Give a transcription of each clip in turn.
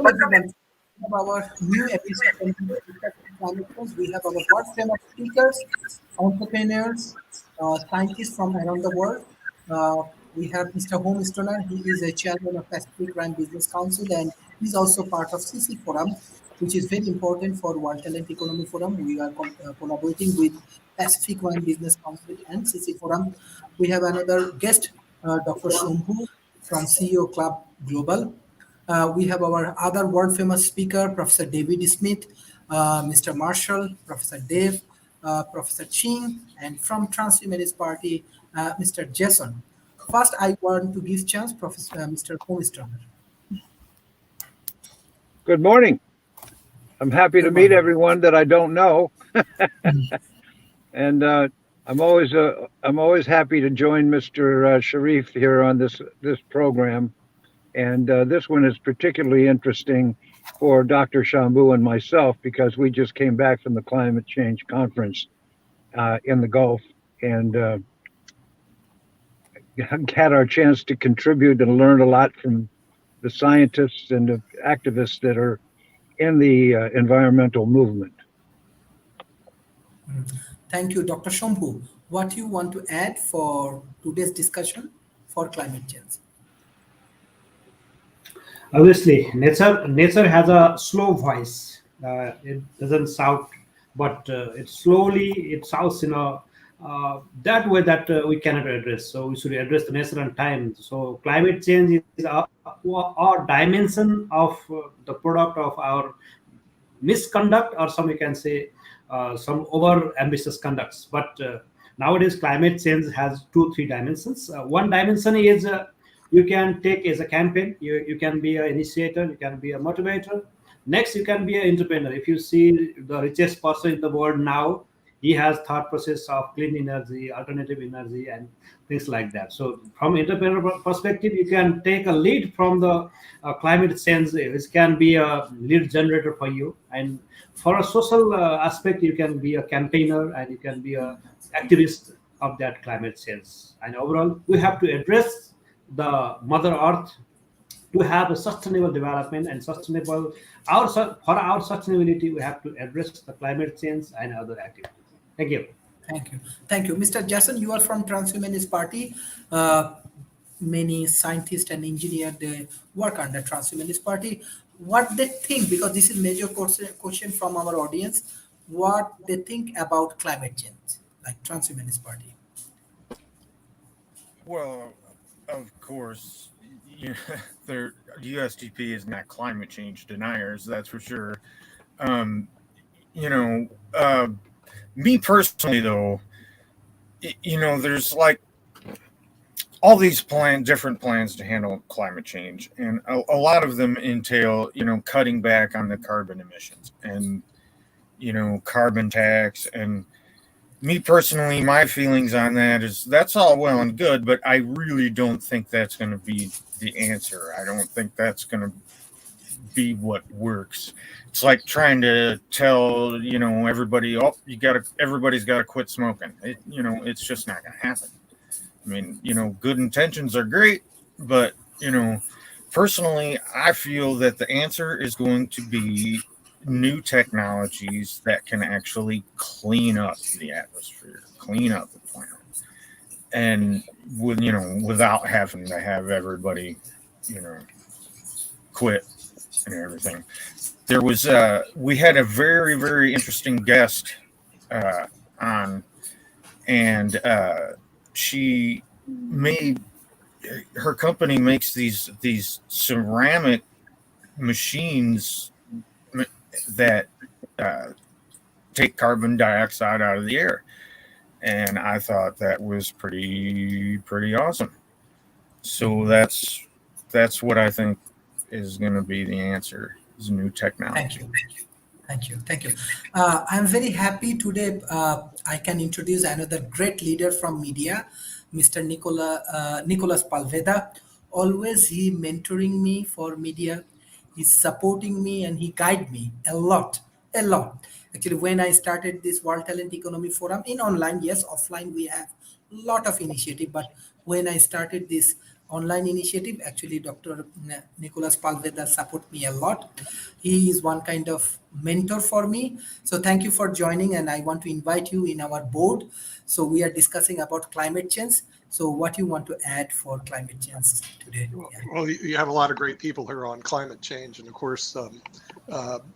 everyone. We have our new episode on climate change. We have our world famous speakers, entrepreneurs, scientists from around the world. We have Mr. Home Stoner. He is a chairman of Pacific Rim Business Council and he's also part of CC Forum, which is very important for World Talent Economy Forum. We are collaborating with Pacific Rim Business Council and CC Forum. We have another guest, Dr. Shambhu from CEO Club Global. We have our other world famous speaker, Professor David Smith, Mr. Marshall, Professor Dave, Professor Ching, and from Transhumanist Party, Mr. Jason. First, I want to give chance Professor Mr. Homestrand. Good morning. I'm happy to meet everyone that I don't know, and I'm always happy to join Mr. Sharif here on this program. And this one is particularly interesting for Dr. Shambhu and myself because we just came back from the climate change conference in the Gulf and had our chance to contribute and learn a lot from the scientists and the activists that are in the environmental movement. Thank you, Dr. Shambhu. What you want to add for today's discussion for climate change? Obviously, nature has a slow voice. It doesn't shout, but it shouts in a that way that we cannot address. So we should address the nature on time. So climate change is a dimension of the product of our misconduct, or some you can say some over ambitious conducts. But nowadays, climate change has 2-3 dimensions. One dimension is you can take as a campaign. You can be an initiator, you can be a motivator. Next, you can be an entrepreneur. If you see the richest person in the world now, he has thought process of clean energy, alternative energy, and things like that. So from entrepreneur perspective, you can take a lead from the climate change. It can be a lead generator for you. And for a social aspect, you can be a campaigner and you can be a activist of that climate change. And overall, we have to address the Mother Earth to have a sustainable development and sustainable. For our sustainability, we have to address the climate change and other activities. Thank you. Thank you. Mr. Jason, you are from Transhumanist Party. Many scientists and engineers they work under Transhumanist Party. What they think, because this is major question from our audience, what they think about climate change, like Transhumanist Party. Well, of course, the USDP is not climate change deniers, that's for sure. Me personally, though, there's like all these different plans to handle climate change, and a lot of them entail, cutting back on the carbon emissions and, carbon tax. And me personally, my feelings on that is that's all well and good, but I really don't think that's going to be the answer. I don't think that's going to be what works. It's like trying to tell, everybody, everybody's got to quit smoking. It's just not going to happen. I mean, good intentions are great, but, personally, I feel that the answer is going to be new technologies that can actually clean up the atmosphere, clean up the planet, and without having to have everybody, quit and everything. There was we had a very, very interesting guest on, and she made her company makes these ceramic machines that take carbon dioxide out of the air, and I thought that was pretty awesome. So that's what I think is going to be the answer, is new technology. Thank you. I'm very happy today. I can introduce another great leader from media, Mr. Nicolas Palveda. Always he mentoring me for media. He's supporting me and he guide me a lot. Actually, when I started this World Talent Economy Forum in online, yes, offline we have a lot of initiative, but when I started this online initiative. Actually, Dr. Nicholas Palveda support me a lot. He is one kind of mentor for me. So thank you for joining, and I want to invite you in our board. So we are discussing about climate change. So what you want to add for climate change today? Yeah. Well, you have a lot of great people here on climate change, and of course,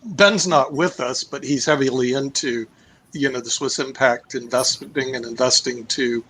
Ben's not with us, but he's heavily into, the Swiss impact investing and investing to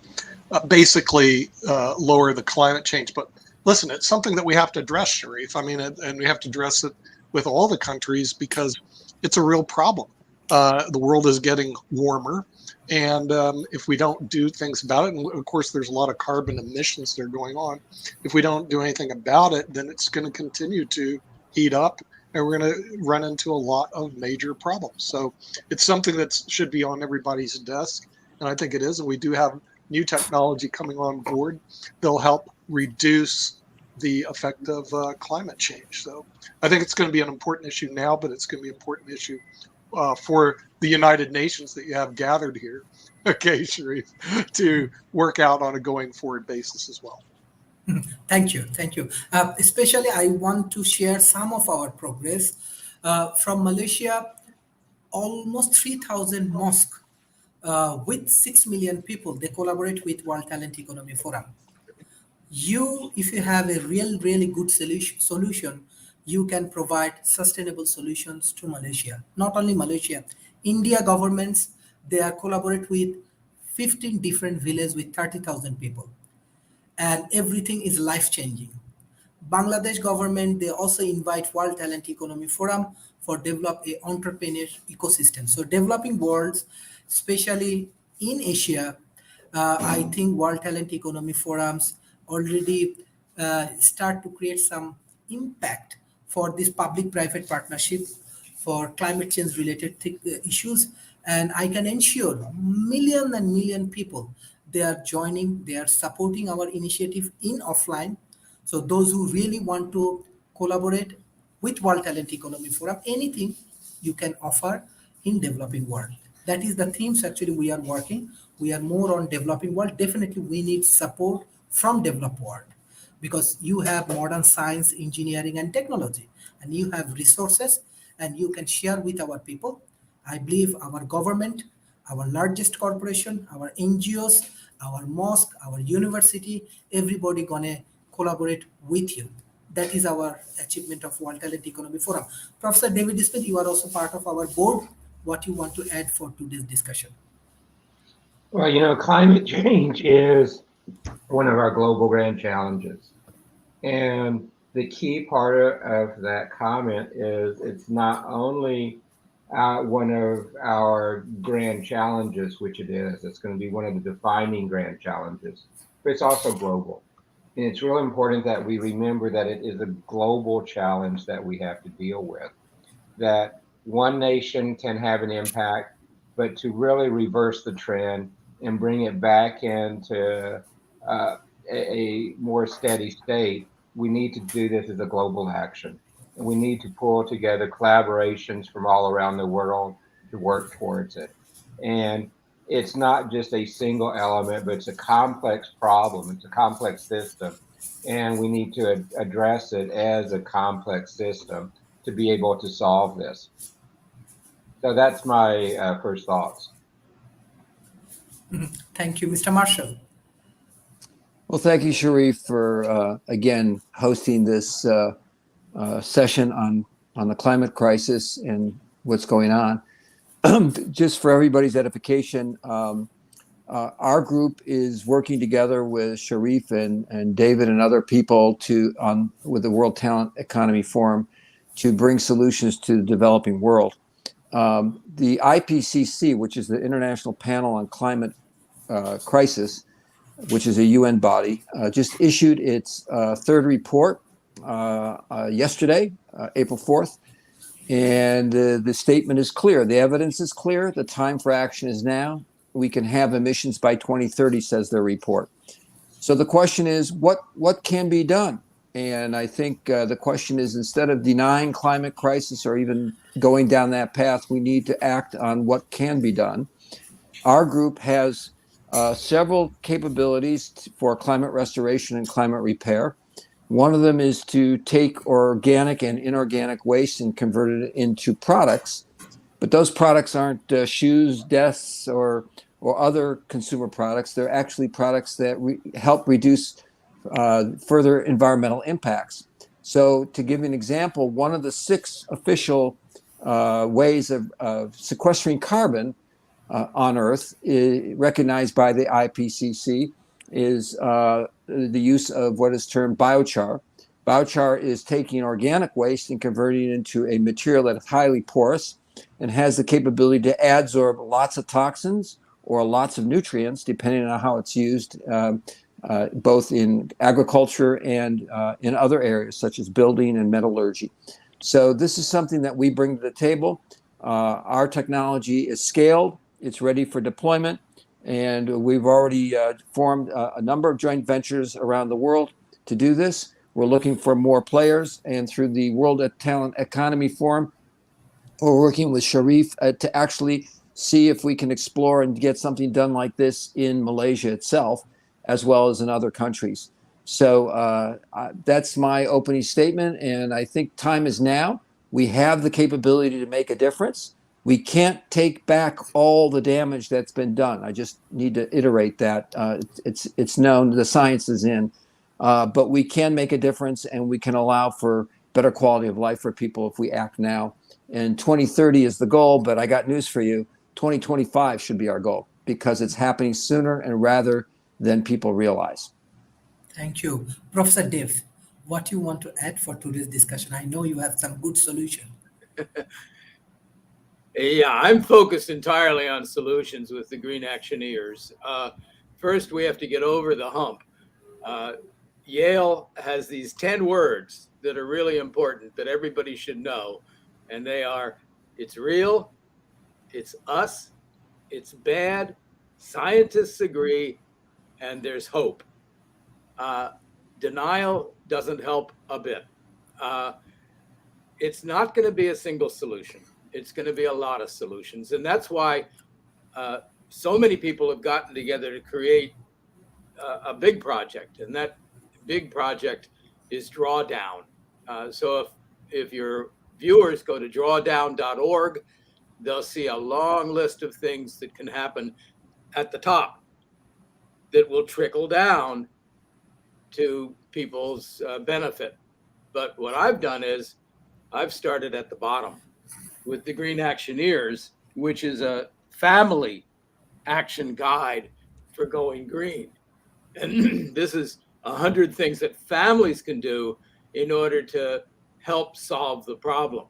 basically lower the climate change. But listen, it's something that we have to address, Sharif. I mean, and we have to address it with all the countries because it's a real problem. The world is getting warmer. And if we don't do things about it, and of course, there's a lot of carbon emissions that are going on. If we don't do anything about it, then it's going to continue to heat up and we're going to run into a lot of major problems. So it's something that should be on everybody's desk. And I think it is. And we do have new technology coming on board. They'll help reduce the effect of climate change. So I think it's going to be an important issue now, but it's going to be an important issue for the United Nations that you have gathered here, okay, Sharif, to work out on a going forward basis as well. Thank you. Especially, I want to share some of our progress from Malaysia. Almost 3,000 mosques with 6 million people. They collaborate with World Talent Economy Forum. If you have a really good solution, you can provide sustainable solutions to Malaysia. Not only Malaysia, India governments, they are collaborate with 15 different villages with 30,000 people. And everything is life-changing. Bangladesh government, they also invite World Talent Economy Forum for develop a entrepreneur ecosystem. So developing worlds, especially in Asia, I think World Talent Economy Forums already start to create some impact for this public-private partnership for climate change related issues. And I can ensure million and million people, they are joining, they are supporting our initiative in offline. So those who really want to collaborate with World Talent Economy Forum, anything you can offer in developing world. That is the themes actually we are working. We are more on developing world. Definitely we need support from developed world because you have modern science, engineering, and technology, and you have resources, and you can share with our people. I believe our government, our largest corporation, our NGOs, our mosque, our university, everybody gonna collaborate with you. That is our achievement of World Talent Economy Forum. Professor David Smith, you are also part of our board. What you want to add for today's discussion? Well, climate change is one of our global grand challenges. And the key part of that comment is it's not only one of our grand challenges, which it is, it's going to be one of the defining grand challenges, but it's also global. And it's really important that we remember that it is a global challenge that we have to deal with, that one nation can have an impact, but to really reverse the trend and bring it back into a more steady state, we need to do this as a global action. And we need to pull together collaborations from all around the world to work towards it. And it's not just a single element, but it's a complex problem. It's a complex system. And we need to address it as a complex system to be able to solve this. So that's my first thoughts. Thank you, Mr. Marshall. Well, thank you, Sharif, for again hosting this session on the climate crisis and what's going on. Just for everybody's edification, our group is working together with Sharif and David and other people with the World Talent Economy Forum to bring solutions to the developing world. The IPCC, which is the International Panel on Climate Crisis, which is a UN body, just issued its third report yesterday, April 4th. And the statement is clear. The evidence is clear. The time for action is now. We can have emissions by 2030, says their report. So the question is, what can be done? And I think the question is, instead of denying climate crisis or even going down that path, we need to act on what can be done. Our group has several capabilities for climate restoration and climate repair. One of them is to take organic and inorganic waste and convert it into products. But those products aren't shoes, desks, or other consumer products. They're actually products that help reduce further environmental impacts. So to give you an example, one of the 6 official ways of sequestering carbon on Earth, recognized by the IPCC, is the use of what is termed biochar. Biochar is taking organic waste and converting it into a material that is highly porous and has the capability to adsorb lots of toxins or lots of nutrients, depending on how it's used, both in agriculture and in other areas such as building and metallurgy. So this is something that we bring to the table. Our technology is scaled, it's ready for deployment, and we've already formed a number of joint ventures around the world to do this. We're looking for more players, and through the World Talent Economy Forum, we're working with Sharif to actually see if we can explore and get something done like this in Malaysia itself, as well as in other countries. So that's my opening statement, and I think time is now. We have the capability to make a difference. We can't take back all the damage that's been done. I just need to iterate that. It's known, the science is in, but we can make a difference, and we can allow for better quality of life for people if we act now. And 2030 is the goal, but I got news for you. 2025 should be our goal because it's happening sooner and rather than people realize. Thank you. Professor Dave, what you want to add for today's discussion? I know you have some good solution. Yeah, I'm focused entirely on solutions with the Green Actioneers. First, we have to get over the hump. Yale has these 10 words that are really important that everybody should know. And they are, it's real, it's us, it's bad, scientists agree, and there's hope. Denial doesn't help a bit. It's not going to be a single solution. It's going to be a lot of solutions. And that's why so many people have gotten together to create a big project. And that big project is Drawdown. So if your viewers go to drawdown.org, they'll see a long list of things that can happen at the top that will trickle down to people's benefit. But what I've done is I've started at the bottom with the Green Actioneers, which is a family action guide for going green. And this is 100 things that families can do in order to help solve the problem.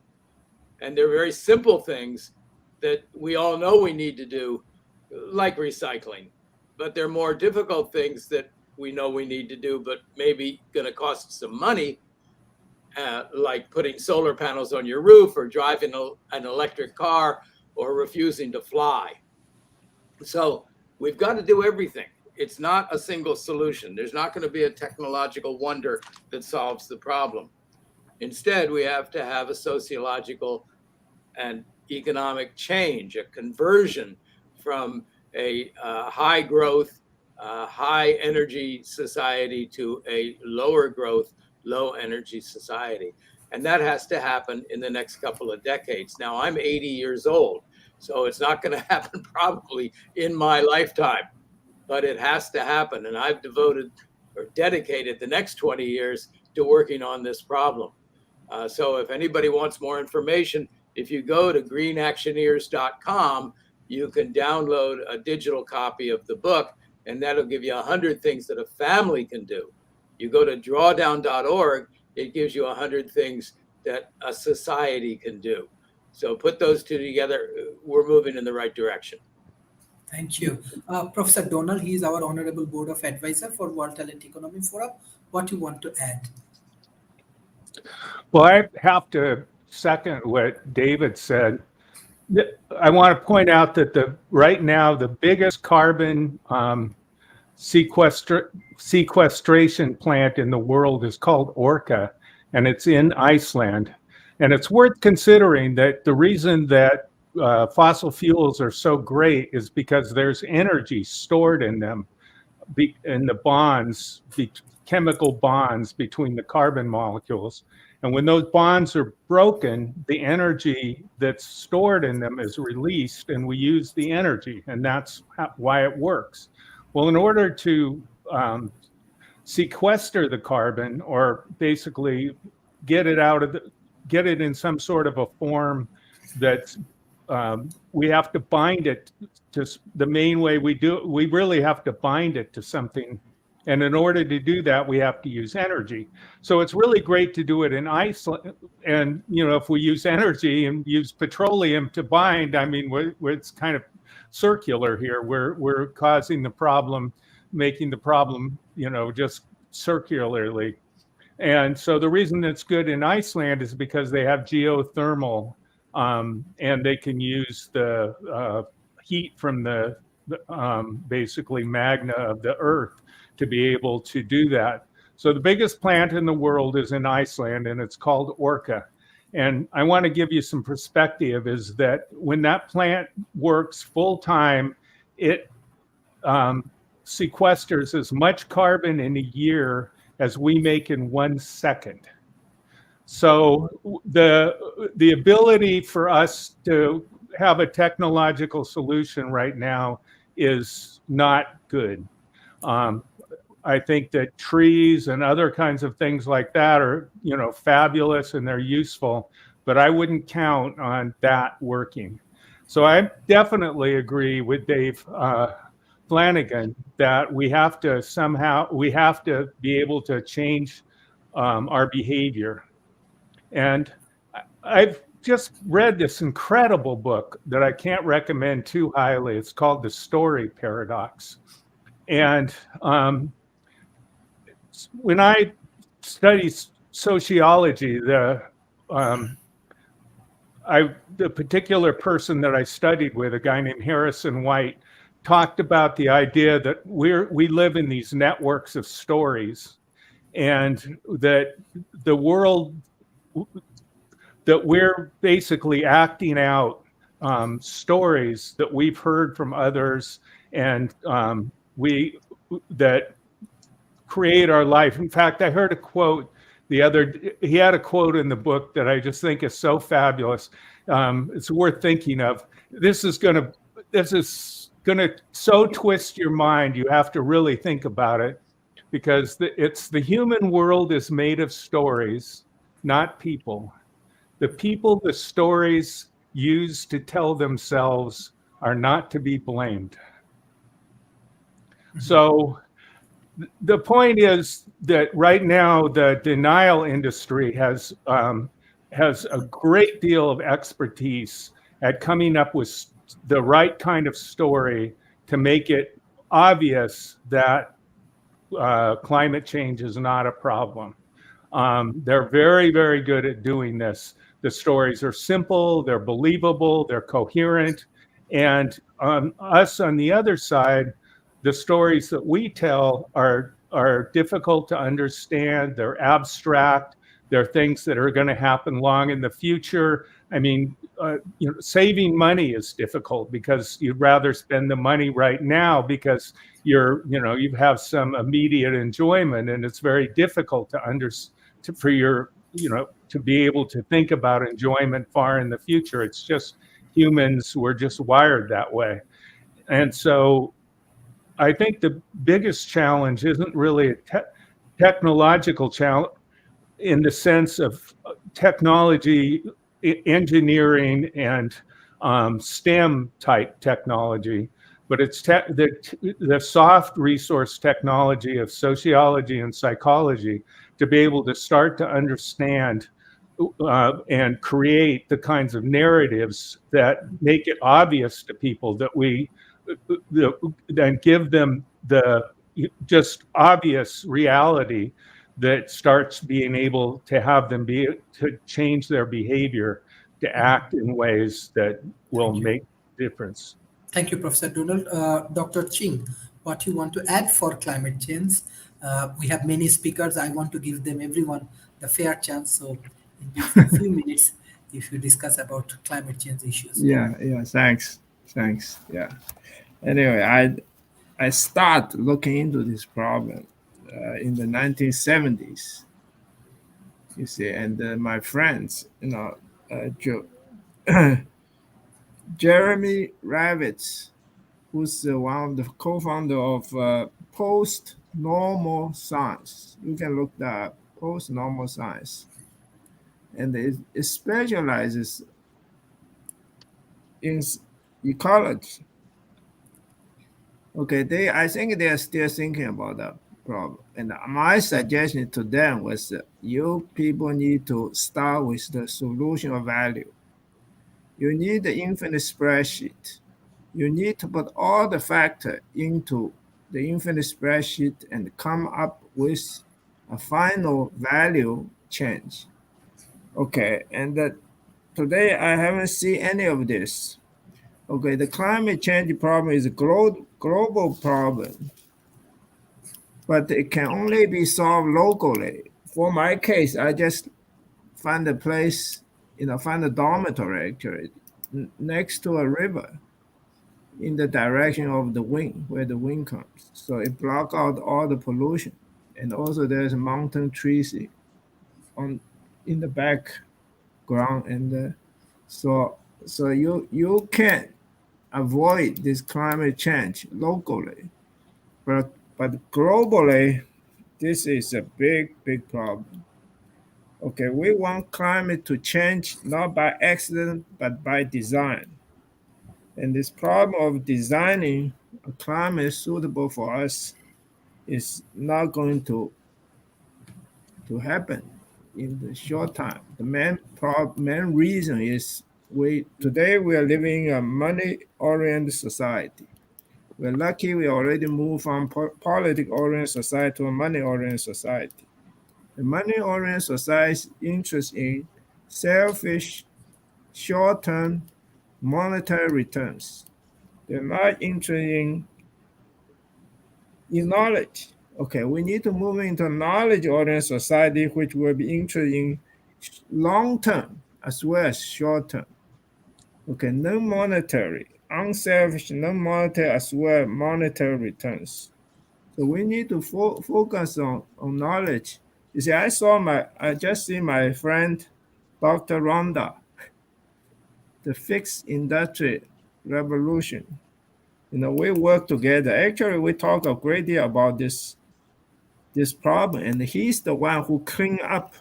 And they're very simple things that we all know we need to do, like recycling. But they're more difficult things that we know we need to do, but maybe going to cost some money, like putting solar panels on your roof or driving an electric car or refusing to fly. So we've got to do everything. It's not a single solution. There's not going to be a technological wonder that solves the problem. Instead, we have to have a sociological and economic change, a conversion from a high growth, high energy society to a lower growth, low energy society. And that has to happen in the next couple of decades. Now, I'm 80 years old, so it's not going to happen probably in my lifetime, but it has to happen. And I've devoted or dedicated the next 20 years to working on this problem. So if anybody wants more information, if you go to greenactioneers.com, you can download a digital copy of the book, and that'll give you 100 things that a family can do. You go to drawdown.org, it gives you 100 things that a society can do. So put those two together, we're moving in the right direction. Thank you. Professor Donald, he is our Honorable Board of Advisor for World Talent Economy Forum. What do you want to add? Well, I have to second what David said. I want to point out that right now the biggest carbon sequestration plant in the world is called Orca, and it's in Iceland. And it's worth considering that the reason that fossil fuels are so great is because there's energy stored in them, in the bonds, chemical bonds between the carbon molecules. And when those bonds are broken, the energy that's stored in them is released, and we use the energy, and that's why it works. Well, in order to sequester the carbon, or basically get it in some sort of a form that's we have to bind it to the main way we really have to bind it to something. And in order to do that, we have to use energy. So it's really great to do it in Iceland. And, if we use energy and use petroleum to bind, I mean, it's kind of circular here. We're causing the problem, making the problem, just circularly. And so the reason it's good in Iceland is because they have geothermal, and they can use the heat from the basically magma of the earth to be able to do that. So the biggest plant in the world is in Iceland, and it's called Orca. And I want to give you some perspective is that when that plant works full time, it sequesters as much carbon in a year as we make in 1 second. So the ability for us to have a technological solution right now is not good. I think that trees and other kinds of things like that are, fabulous and they're useful, but I wouldn't count on that working. So I definitely agree with Dave Flanagan that we have to be able to change our behavior. And I've just read this incredible book that I can't recommend too highly. It's called The Story Paradox. And when I studied sociology, the particular person that I studied with, a guy named Harrison White, talked about the idea that we live in these networks of stories, and that the world, that we're basically acting out stories that we've heard from others, and that create our life. In fact, I heard a quote he had a quote in the book that I just think is so fabulous. It's worth thinking of. This is gonna so twist your mind. You have to really think about it, because the human world is made of stories, not people. The people the stories use to tell themselves are not to be blamed. So the point is that right now the denial industry has a great deal of expertise at coming up with the right kind of story to make it obvious that climate change is not a problem. They're very, very good at doing this. The stories are simple, they're believable, they're coherent. And us on the other side, the stories that we tell are difficult to understand. They're abstract. They're things that are going to happen long in the future. I mean, saving money is difficult because you'd rather spend the money right now because you have some immediate enjoyment, and it's very difficult to be able to think about enjoyment far in the future. It's just humans were just wired that way. And so I think the biggest challenge isn't really a technological challenge in the sense of technology, engineering, and STEM type technology, but it's the soft resource technology of sociology and psychology to be able to start to understand and create the kinds of narratives that make it obvious to people that then give them the just obvious reality that starts being able to have them to change their behavior, to act in ways that will make a difference. Thank you, Professor Donald. Dr. Ching, what you want to add for climate change? We have many speakers. I want to give them everyone the fair chance. So in these few minutes, if you discuss about climate change issues. Yeah, yeah. Thanks. Yeah. Anyway, I start looking into this problem in the 1970s. You see, and my friends, Jeremy Ravitz, who's one of the co-founder of Post-Normal Science. You can look that up, Post-Normal Science. And it specializes in ecology. Okay, I think they are still thinking about that problem. And my suggestion to them was that you people need to start with the solution of value. You need the infinite spreadsheet. You need to put all the factors into the infinite spreadsheet and come up with a final value change. Okay, and today I haven't seen any of this. Okay, the climate change problem is a global problem, but it can only be solved locally. For my case, I just find a place, find a dormitory actually next to a river in the direction of the wind, where the wind comes. So it blocks out all the pollution. And also there's mountain trees in the background. And so you can avoid this climate change locally. But globally, this is a big problem. Okay, we want climate to change not by accident, but by design. And this problem of designing a climate suitable for us is not going to happen in the short time. The main reason is today we are living in a money-oriented society. We're lucky we already moved from politic-oriented society to a money-oriented society. The money-oriented society is interested in selfish, short-term monetary returns. They're not interested in knowledge. Okay, we need to move into a knowledge-oriented society, which will be interested in long-term as well as short-term. Okay, non-monetary, unselfish, non-monetary as well as monetary returns. So we need to focus on knowledge. You see, I just see my friend, Dr. Rana, the fifth industrial revolution. We work together. Actually, we talk a great deal about this problem, and he's the one who cleaned up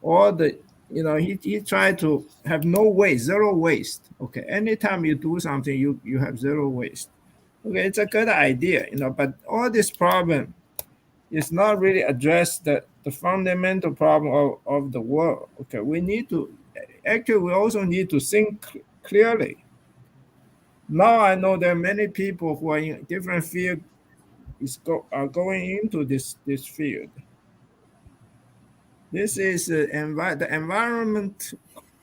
all the, he tried to have no waste, zero waste. Okay, anytime you do something, you have zero waste. Okay, it's a good idea, but all this problem is not really address the fundamental problem of the world. Okay, we also need to think clearly. Now I know there are many people who are in different fields are going into this field. This is the environment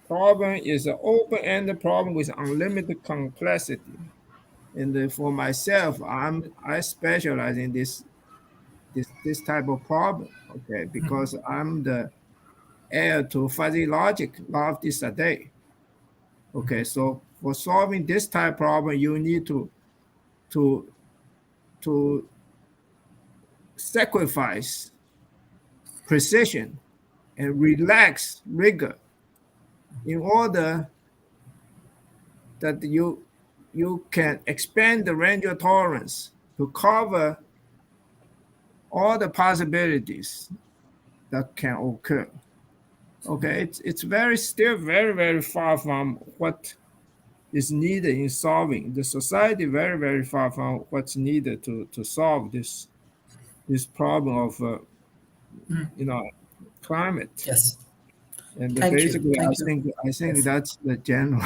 problem is an open-ended problem with unlimited complexity. And for myself, I specialize in this type of problem. Okay, because I'm the heir to fuzzy logic, law of Sadeh. Okay, so for solving this type of problem, you need to sacrifice precision and relax rigor in order that you can expand the range of tolerance to cover all the possibilities that can occur. Okay, it's still very, very far from what is needed in solving the society. Very, very far from what's needed to solve this problem of climate. Yes. And Thank basically, you. I think Yes. that's the general.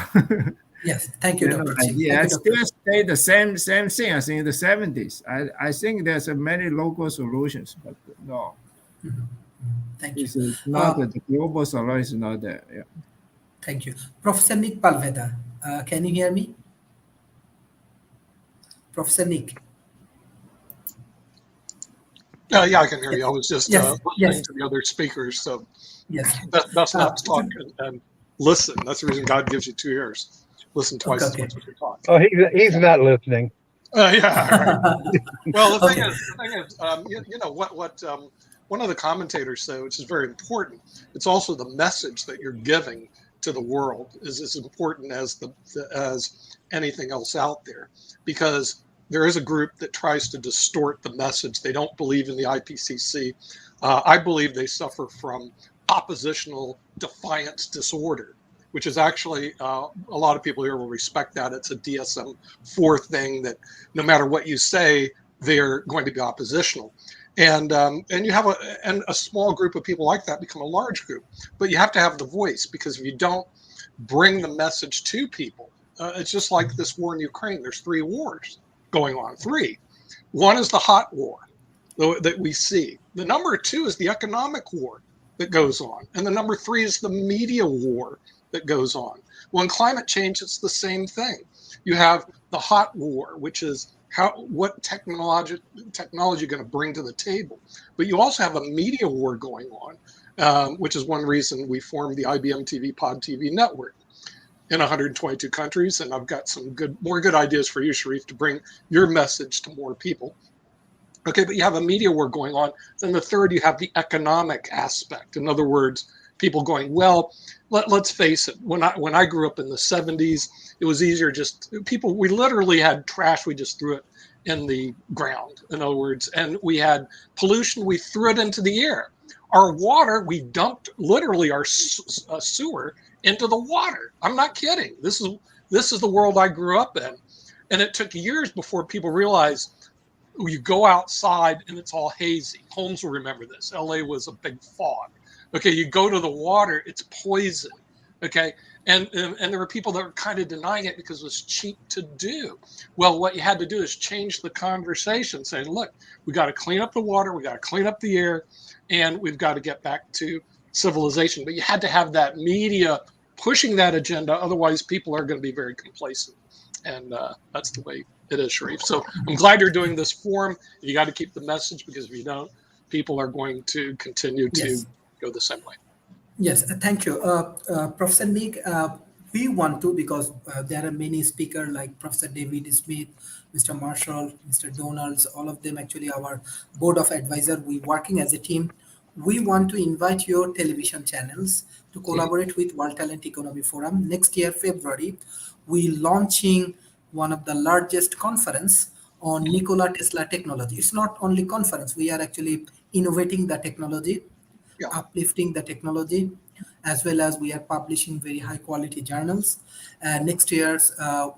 Yes, thank you, Dr. Ching. Yeah, I Thank you, still say the same thing. I think in the 70s. I think there's many local solutions, but no. Thank you. It's not the global solution is not there. Yeah. Thank you. Professor Nick Palveda, can you hear me? Professor Nick. Yeah, I can hear you. I was just Yes, listening to the other speakers. So yes. that's not talk. And listen. That's the reason God gives you 2 ears. Listen twice as much as you talk. Oh, he's not listening. Yeah, right. Well, Okay. the thing is, you know what one of the commentators said, which is very important. It's also the message that you're giving to the world is as important as as anything else out there, because there is a group that tries to distort the message. They don't believe in the IPCC. I believe they suffer from oppositional defiance disorder, which is actually a lot of people here will respect that. It's a DSM-4 thing that no matter what you say, they're going to be oppositional. And you have a small group of people like that become a large group, but you have to have the voice, because if you don't bring the message to people, it's just like this war in Ukraine. There's 3 wars going on. 3. One is the hot war that we see. The number 2 is the economic war that goes on, and the number 3 is the media war that goes on. Well, in climate change, it's the same thing. You have the hot war, which is what technology going to bring to the table. But you also have a media war going on, which is one reason we formed the IBM TV Pod TV network in 122 countries. And I've got some more good ideas for you, Sharif, to bring your message to more people. Okay, but you have a media war going on. Then the third, you have the economic aspect. In other words, people going, well, let's face it. When I grew up in the 70s, it was easier. We literally had trash. We just threw it in the ground. In other words, and we had pollution. We threw it into the air. Our water, we dumped literally our sewer into the water. I'm not kidding. This is the world I grew up in, and it took years before people realized. You go outside and it's all hazy. Holmes will remember this. LA was a big fog. Okay, you go to the water, it's poison. Okay, and there were people that were kind of denying it because it was cheap to do. Well, what you had to do is change the conversation, saying, look, we got to clean up the water, we got to clean up the air, and we've got to get back to civilization. But you had to have that media pushing that agenda, otherwise people are going to be very complacent. And that's the way it is, Sharif. So I'm glad you're doing this forum. You got to keep the message, because if you don't, people are going to continue to go the same way. Yes, thank you. Professor Nick, we want to, because there are many speakers like Professor David Smith, Mr. Marshall, Mr. Donalds, all of them actually our board of advisor. We working as a team. We want to invite your television channels to collaborate with World Talent Economy Forum. Next year, February, we launching one of the largest conference on Nikola Tesla technology. It's not only conference, we are actually innovating the technology, uplifting the technology, as well as we are publishing very high quality journals. Next year,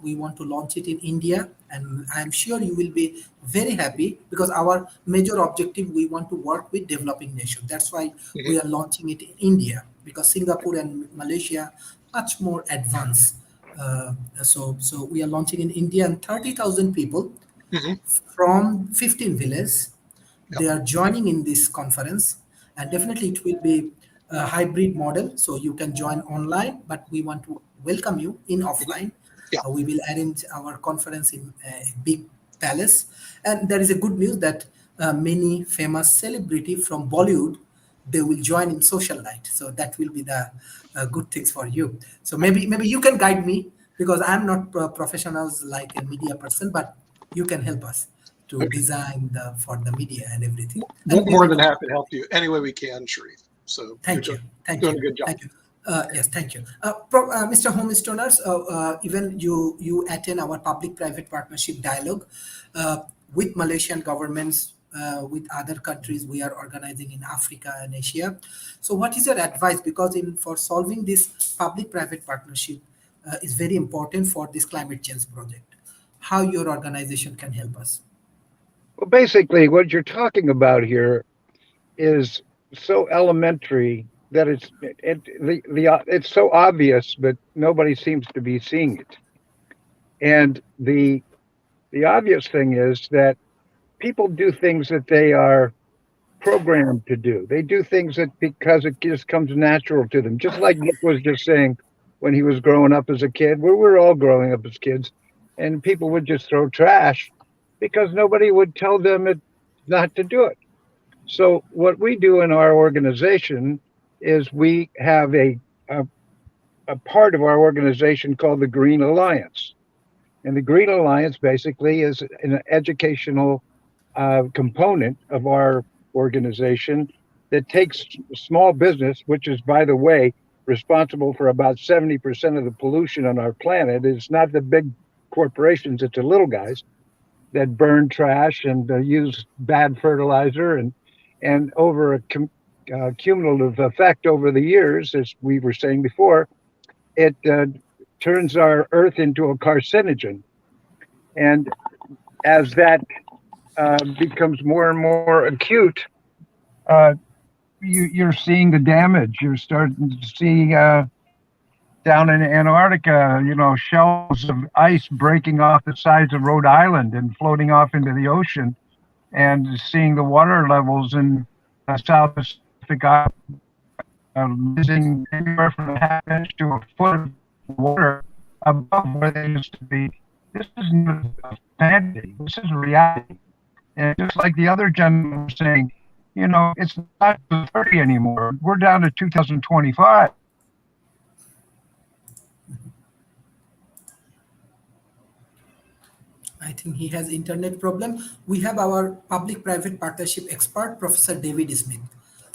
we want to launch it in India, and I'm sure you will be very happy, because our major objective, we want to work with developing nations. That's why we are launching it in India, because Singapore and Malaysia much more advanced. So we are launching in India, and 30,000 people from 15 villages, they are joining in this conference, and definitely it will be a hybrid model. So you can join online, but we want to welcome you in offline. We will arrange our conference in a big palace, and there is a good news that many famous celebrity from Bollywood, they will join in social night. So that will be the good things for you. So maybe you can guide me, because I'm not professionals like a media person, but you can help us to design for the media and everything. And More than happy to help you any way we can, Sharif. So thank you. Doing a good job. Thank you. Yes, thank you. Mr. Homestoners, even you attend our public-private partnership dialogue with Malaysian governments, with other countries we are organizing in Africa and Asia. So what is your advice? Because for solving this public-private partnership is very important for this climate change project. How your organization can help us? Well, basically, what you're talking about here is so elementary that it's so obvious, but nobody seems to be seeing it. And the obvious thing is that people do things that they are programmed to do. They do things that because it just comes natural to them. Just like Nick was just saying when he was growing up as a kid, we were all growing up as kids, and people would just throw trash because nobody would tell them not to do it. So what we do in our organization is we have a a part of our organization called the Green Alliance. And the Green Alliance basically is an educational component of our organization that takes small business, which is, by the way, responsible for about 70% of the pollution on our planet. It's not the big corporations, it's the little guys that burn trash and use bad fertilizer. And over a cumulative effect over the years, as we were saying before, it turns our earth into a carcinogen. And as that becomes more and more acute, you're seeing the damage. You're starting to see down in Antarctica, shelves of ice breaking off the sides of Rhode Island and floating off into the ocean, and seeing the water levels in South Pacific losing anywhere from a half inch to a foot of water above where they used to be. This isn't a fantasy. This is reality. And just like the other gentleman was saying, it's not 30 anymore. We're down to 2025. I think he has internet problem. We have our public-private partnership expert, Professor David Smith.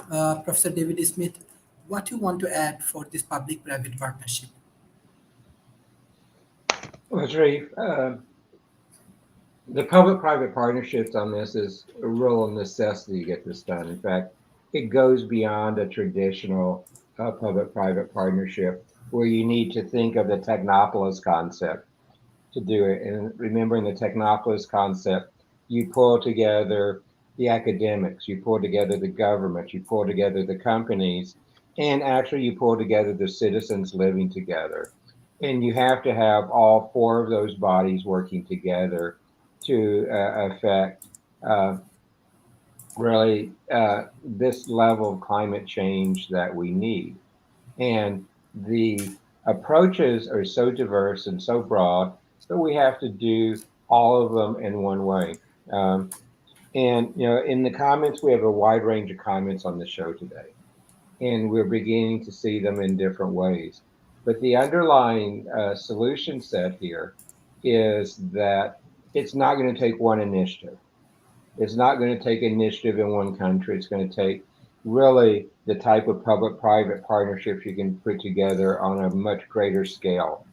Professor David Smith, what you want to add for this public-private partnership? Well, Sharif, the public-private partnerships on this is a real necessity to get this done. In fact, it goes beyond a traditional public-private partnership where you need to think of the Technopolis concept to do it. And remembering the Technopolis concept, you pull together the academics, you pull together the government, you pull together the companies, and actually you pull together the citizens living together. And you have to have all four of those bodies working together to affect really this level of climate change that we need. And the approaches are so diverse and so broad, so we have to do all of them in one way. And in the comments, we have a wide range of comments on the show today, and we're beginning to see them in different ways. But the underlying solution set here is that it's not going to take one initiative. It's not going to take initiative in one country. It's going to take really the type of public-private partnerships you can put together on a much greater scale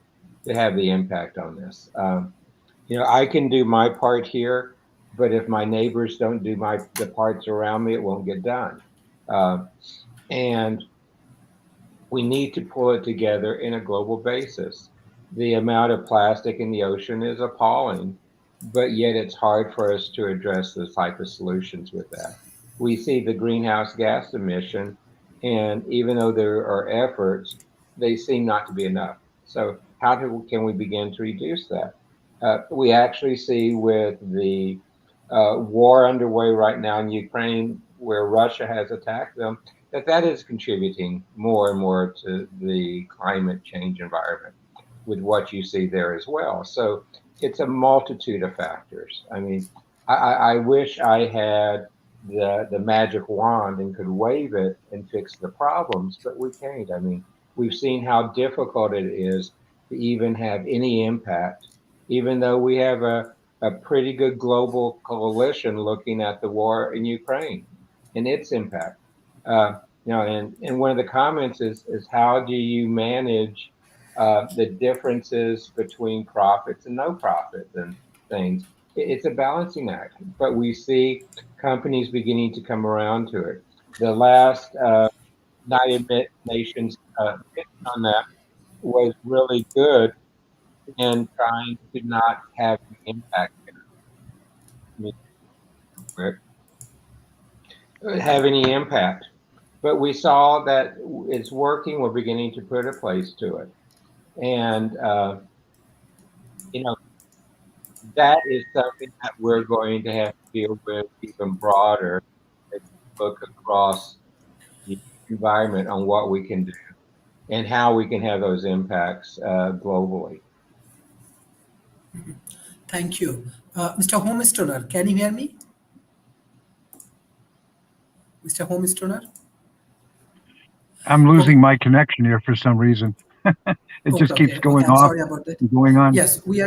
to have the impact on this. I can do my part here, but if my neighbors don't do the parts around me, it won't get done. And we need to pull it together in a global basis. The amount of plastic in the ocean is appalling, but yet it's hard for us to address those type of solutions with that. We see the greenhouse gas emission, and even though there are efforts, they seem not to be enough. So how can we begin to reduce that? We actually see with the war underway right now in Ukraine, where Russia has attacked them, that is contributing more and more to the climate change environment with what you see there as well. So it's a multitude of factors. I mean, I wish I had the magic wand and could wave it and fix the problems, but we can't. I mean, we've seen how difficult it is to even have any impact, even though we have a pretty good global coalition looking at the war in Ukraine and its impact. And one of the comments is how do you manage the differences between profits and no profits and things? It's a balancing act, but we see companies beginning to come around to it. The last United Nations on that was really good in trying to not have an impact have any impact. But we saw that it's working. We're beginning to put a place to it. And, that is something that we're going to have to deal with even broader as we look across the environment on what we can do and how we can have those impacts globally. Thank you. Mr. Homestoner, can you hear me? Mr. Homestoner? I'm losing my connection here for some reason. It just keeps Okay. going I'm off sorry about that. and going on. Yes, we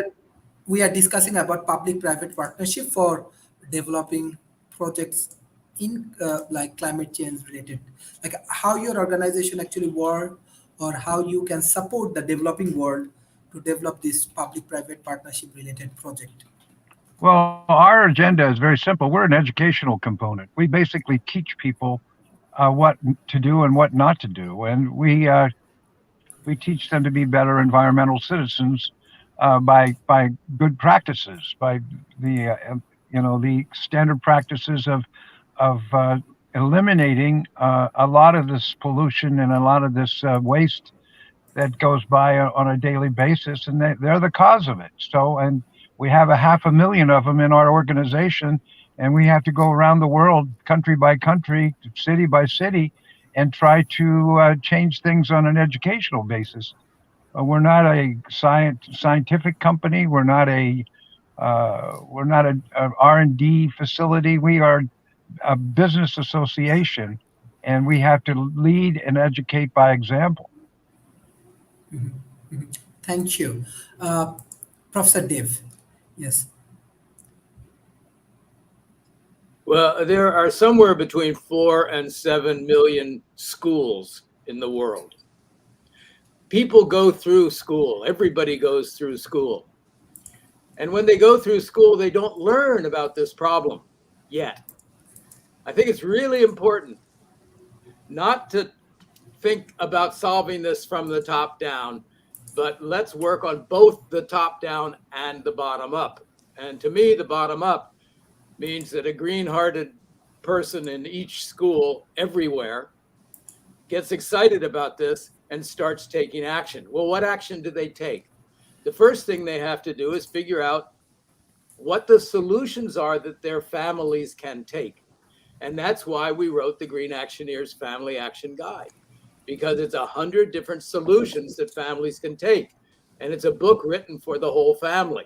are discussing about public-private partnership for developing projects in like climate change related, like how your organization actually work or how you can support the developing world to develop this public-private partnership related project. Well, our agenda is very simple. We're an educational component. We basically teach people what to do and what not to do, and we teach them to be better environmental citizens by good practices, by the the standard practices of eliminating a lot of this pollution and a lot of this waste that goes by on a daily basis, and they're the cause of it. So, and we have 500,000 of them in our organization, and we have to go around the world, country by country, city by city, and try to change things on an educational basis. We're not a scientific company. We're not a R&D facility. We are a business association, and we have to lead and educate by example. Thank you. Professor Dave. Yes. Well, there are somewhere between 4 and 7 million schools in the world. People go through school. Everybody goes through school. And when they go through school, they don't learn about this problem yet. I think it's really important not to think about solving this from the top down, but let's work on both the top down and the bottom up. And to me, the bottom up means that a green-hearted person in each school everywhere gets excited about this and starts taking action. Well, what action do they take? The first thing they have to do is figure out what the solutions are that their families can take. And that's why we wrote the Green Actioneers Family Action Guide, because it's 100 different solutions that families can take. And it's a book written for the whole family.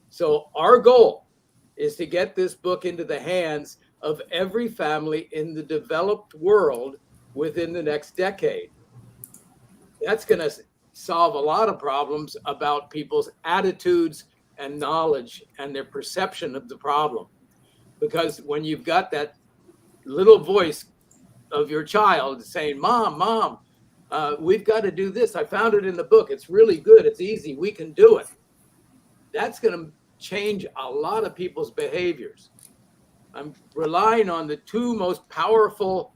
So our goal is to get this book into the hands of every family in the developed world within the next decade. That's going to solve a lot of problems about people's attitudes and knowledge and their perception of the problem. Because when you've got that little voice of your child saying, Mom, we've got to do this. I found it in the book. It's really good. It's easy. We can do it. That's going to change a lot of people's behaviors. I'm relying on the two most powerful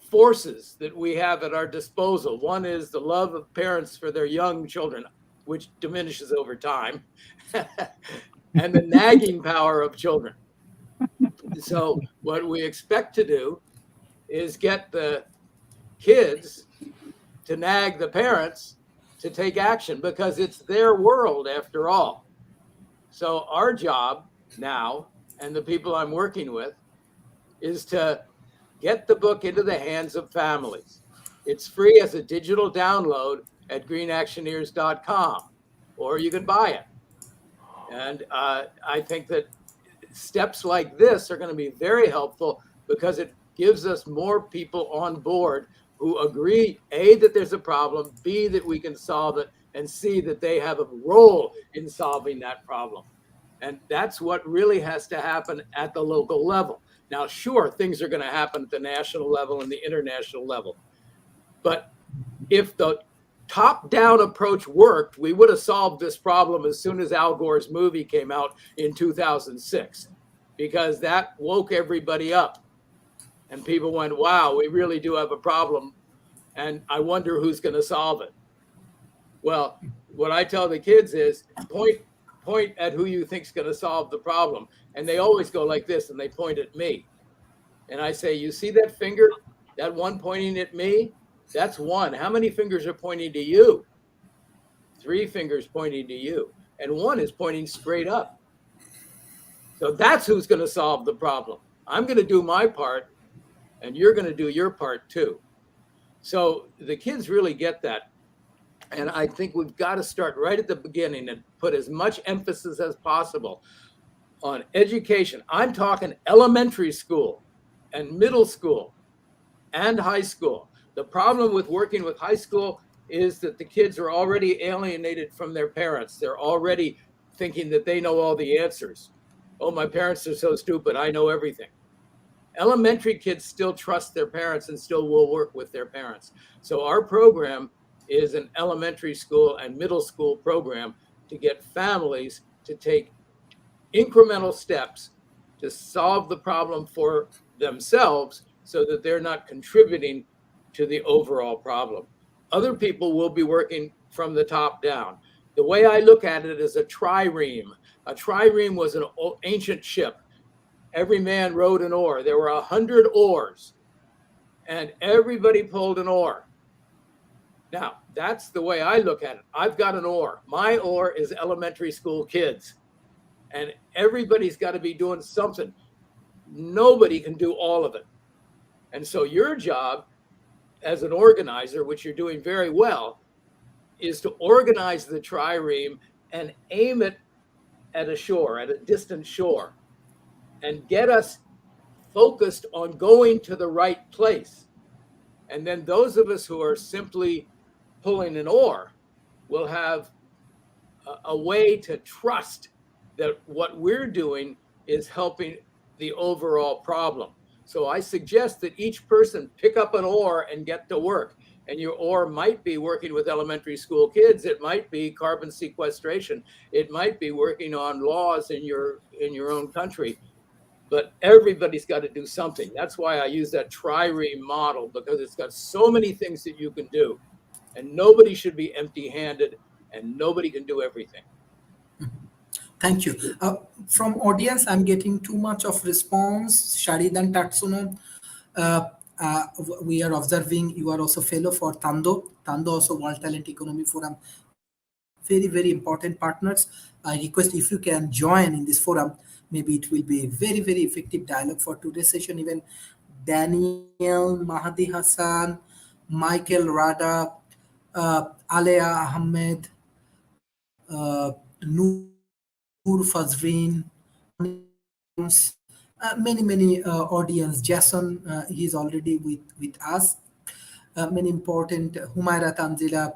forces that we have at our disposal. One is the love of parents for their young children, which diminishes over time, and the nagging power of children. So what we expect to do is get the kids to nag the parents to take action, because it's their world after all. So our job now, and the people I'm working with, is to get the book into the hands of families. It's free as a digital download at greenactioneers.com, or you can buy it. And I think that steps like this are going to be very helpful, because it gives us more people on board who agree, A, that there's a problem, B, that we can solve it, and C, that they have a role in solving that problem. And that's what really has to happen at the local level. Now, sure, things are going to happen at the national level and the international level. But if the top-down approach worked, we would have solved this problem as soon as Al Gore's movie came out in 2006, because that woke everybody up. And people went, wow, we really do have a problem, and I wonder who's going to solve it. Well, what I tell the kids is point at who you think's going to solve the problem. And they always go like this, and they point at me. And I say, you see that finger, that one pointing at me? That's one. How many fingers are pointing to you? 3 fingers pointing to you. And one is pointing straight up. So that's who's going to solve the problem. I'm going to do my part, and you're going to do your part too. So the kids really get that. And I think we've got to start right at the beginning and put as much emphasis as possible on education. I'm talking elementary school and middle school and high school. The problem with working with high school is that the kids are already alienated from their parents. They're already thinking that they know all the answers. Oh, my parents are so stupid, I know everything. Elementary kids still trust their parents and still will work with their parents. So our program is an elementary school and middle school program to get families to take incremental steps to solve the problem for themselves so that they're not contributing to the overall problem. Other people will be working from the top down. The way I look at it is a trireme. A trireme was an ancient ship. Every man rowed an oar. There were 100 oars, and everybody pulled an oar. Now, that's the way I look at it. I've got an oar. My oar is elementary school kids, and everybody's got to be doing something. Nobody can do all of it. And so your job as an organizer, which you're doing very well, is to organize the trireme and aim it at a shore, at a distant shore, and get us focused on going to the right place. And then those of us who are simply pulling an oar will have a way to trust that what we're doing is helping the overall problem. So I suggest that each person pick up an oar and get to work. And your oar might be working with elementary school kids. It might be carbon sequestration. It might be working on laws in your own country. But everybody's got to do something. That's why I use that trireme model, because it's got so many things that you can do. And nobody should be empty-handed, and nobody can do everything. Thank you. From audience, I'm getting too much of response. Sharid and Tatsuno, we are observing you are also fellow for Tando. Tando also World Talent Economy Forum. Very, very important partners. I request if you can join in this forum, maybe it will be a very, very effective dialogue for today's session. Even Daniel, Mahdi Hassan, Michael Rada, Alea Ahmed, Noor Fazreen, many audience. Jason, he's already with us. Many important Humaira Tanzila,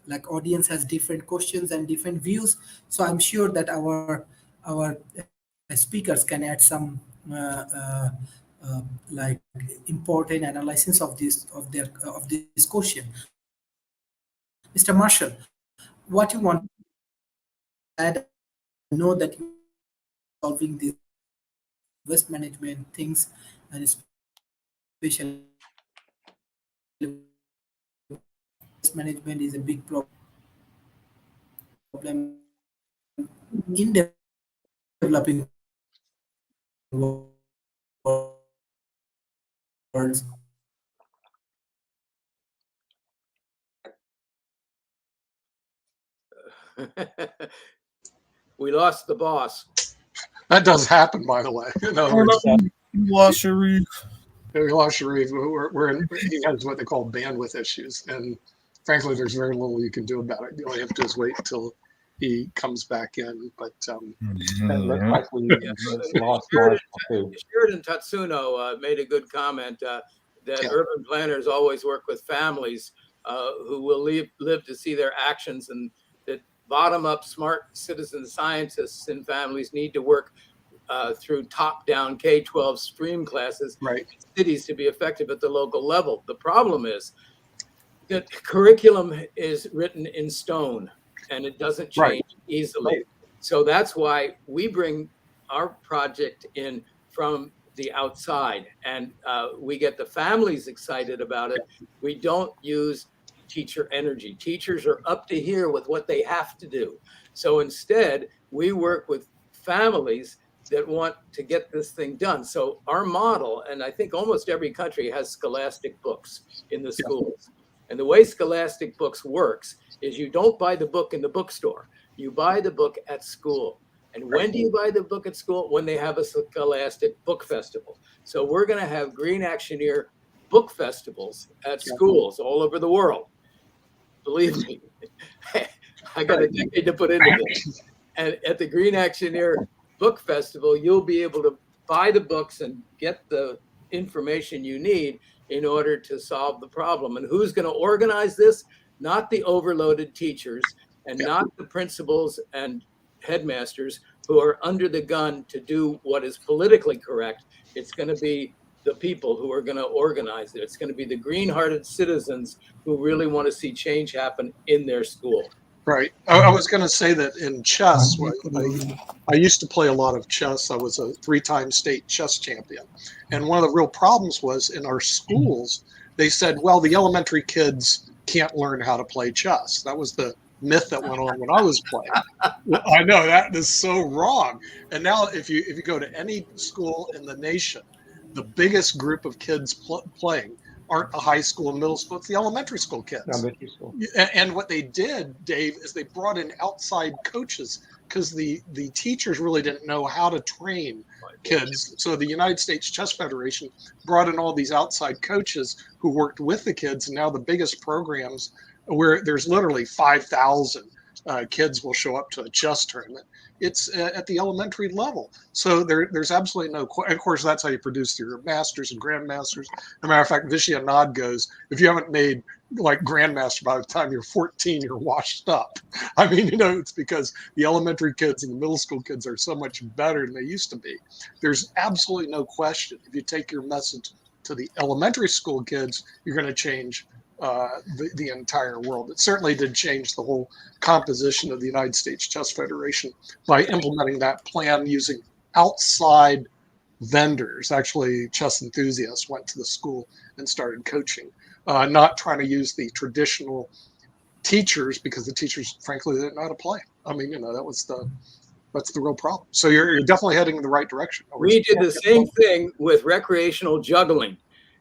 like audience has different questions and different views. So I'm sure that our speakers can add some like important analysis of this question. Mr. Marshall, what you want to add? I know that you're solving these waste management things, and especially waste management is a big problem in developing worlds. We lost the boss. That does happen, by the way. In other words, We lost Sharif. we lost Sharif. He has what they call bandwidth issues, and frankly, there's very little you can do about it. You only have to just wait until he comes back in. But It looks like we lost Sheridan too. Tatsuno made a good comment that urban planners always work with families who will live to see their actions, and that bottom-up smart citizen scientists in families need to work through top-down K-12 stream classes in cities to be effective at the local level. The problem is that curriculum is written in stone, and it doesn't change easily. So that's why we bring our project in from the outside, and we get the families excited about it. We don't use teacher energy. Teachers are up to here with what they have to do. So instead, we work with families that want to get this thing done. So our model, and I think almost every country has scholastic books in the schools. And the way scholastic books works is you don't buy the book in the bookstore. You buy the book at school. And when do you buy the book at school? When they have a scholastic book festival. So we're going to have Green Actioneer book festivals at schools all over the world. Believe me, I got a decade to put into this. And at the Green Actioneer Book Festival, you'll be able to buy the books and get the information you need in order to solve the problem. And who's going to organize this? Not the overloaded teachers and not the principals and headmasters who are under the gun to do what is politically correct. It's going to be the people who are going to organize it. It's going to be the green-hearted citizens who really want to see change happen in their school. Right. I was going to say that in chess, I used to play a lot of chess. I was a 3-time state chess champion. And one of the real problems was in our schools, they said, well, the elementary kids can't learn how to play chess. That was the myth that went on when I was playing. I know that is so wrong. And now if you go to any school in the nation, the biggest group of kids playing aren't the high school and middle school, it's the elementary school kids. Elementary school. And what they did, Dave, is they brought in outside coaches because the teachers really didn't know how to train kids. So the United States Chess Federation brought in all these outside coaches who worked with the kids. And now the biggest programs where there's literally 5,000 kids will show up to a chess tournament. It's at the elementary level. So there's absolutely no, of course, that's how you produce your masters and grandmasters. As a matter of fact, Vishy Anand goes, if you haven't made like grandmaster by the time you're 14, you're washed up. I mean, it's because the elementary kids and the middle school kids are so much better than they used to be. There's absolutely no question. If you take your message to the elementary school kids, you're going to change the entire world. It certainly did change the whole composition of the United States Chess Federation by implementing that plan using outside vendors. Actually, chess enthusiasts went to the school and started coaching, not trying to use the traditional teachers because the teachers, frankly, didn't know how to play. I mean, that's the real problem. So you're definitely heading in the right direction. We did the same thing with recreational juggling.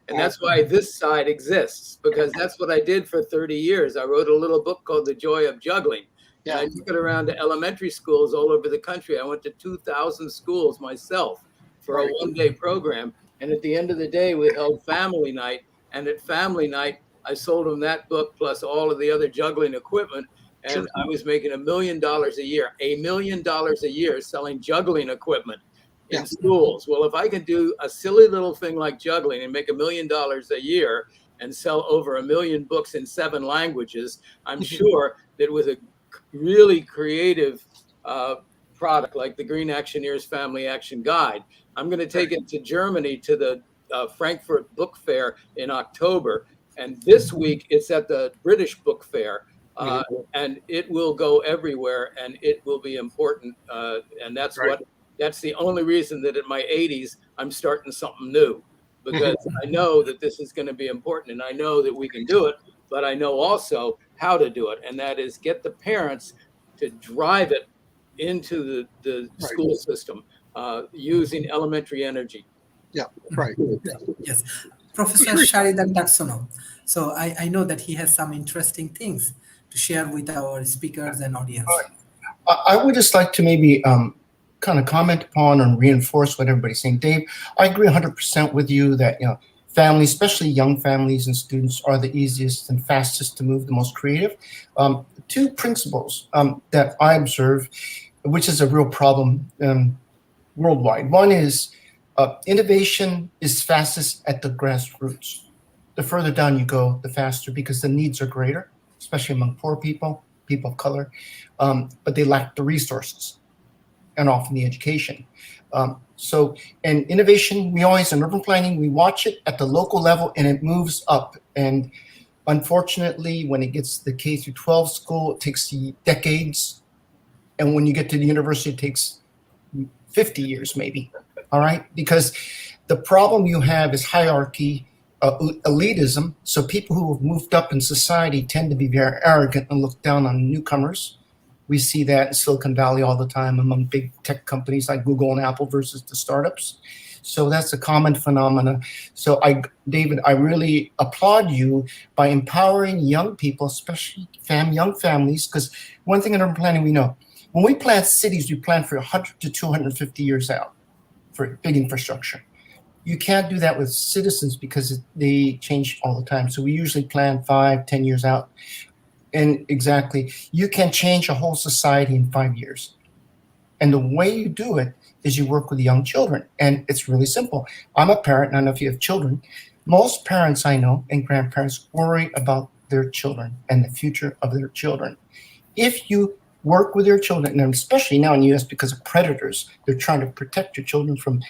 And that's why this side exists, because that's what I did for 30 years. I wrote a little book called The Joy of Juggling. And I took it around to elementary schools all over the country. I went to 2,000 schools myself for a one-day program. And at the end of the day, we held family night. And at family night, I sold them that book plus all of the other juggling equipment. And I was making $1 million a year, $1 million a year selling juggling equipment in schools. Well, if I can do a silly little thing like juggling and make $1 million a year and sell over 1 million books in 7 languages, I'm sure that with a really creative product like the Green Actioneers Family Action Guide, I'm going to take it to Germany to the Frankfurt Book Fair in October. And this week it's at the British Book Fair. And it will go everywhere and it will be important. And that's the only reason that in my 80s, I'm starting something new, because I know that this is going to be important and I know that we can do it, but I know also how to do it. And that is get the parents to drive it into the school system using elementary energy. Yeah, right. Yes. Professor Sharidan Tatsuno. So I know that he has some interesting things to share with our speakers and audience. I would just like to maybe kind of comment upon and reinforce what everybody's saying. Dave, I agree 100% with you that families, especially young families and students, are the easiest and fastest to move, the most creative. 2 principles that I observe, which is a real problem worldwide. One is innovation is fastest at the grassroots. The further down you go, the faster, because the needs are greater, especially among poor people, people of color, but they lack the resources and often the education. So in innovation, we always, in urban planning, we watch it at the local level and it moves up. And unfortunately, when it gets to the K through 12 school, it takes decades. And when you get to the university, it takes 50 years maybe, all right? Because the problem you have is hierarchy, elitism. So people who have moved up in society tend to be very arrogant and look down on newcomers. We see that in Silicon Valley all the time among big tech companies like Google and Apple versus the startups. So that's a common phenomenon. So David, I really applaud you by empowering young people, especially young families, because one thing in urban planning we know, when we plan cities, we plan for 100 to 250 years out for big infrastructure. You can't do that with citizens because they change all the time. So we usually plan 5, 10 years out. And exactly, you can change a whole society in 5 years. And the way you do it is you work with young children. And it's really simple. I'm a parent, and I don't know if you have children. Most parents I know and grandparents worry about their children and the future of their children. If you work with your children, and especially now in the U.S. because of predators, they're trying to protect your children from,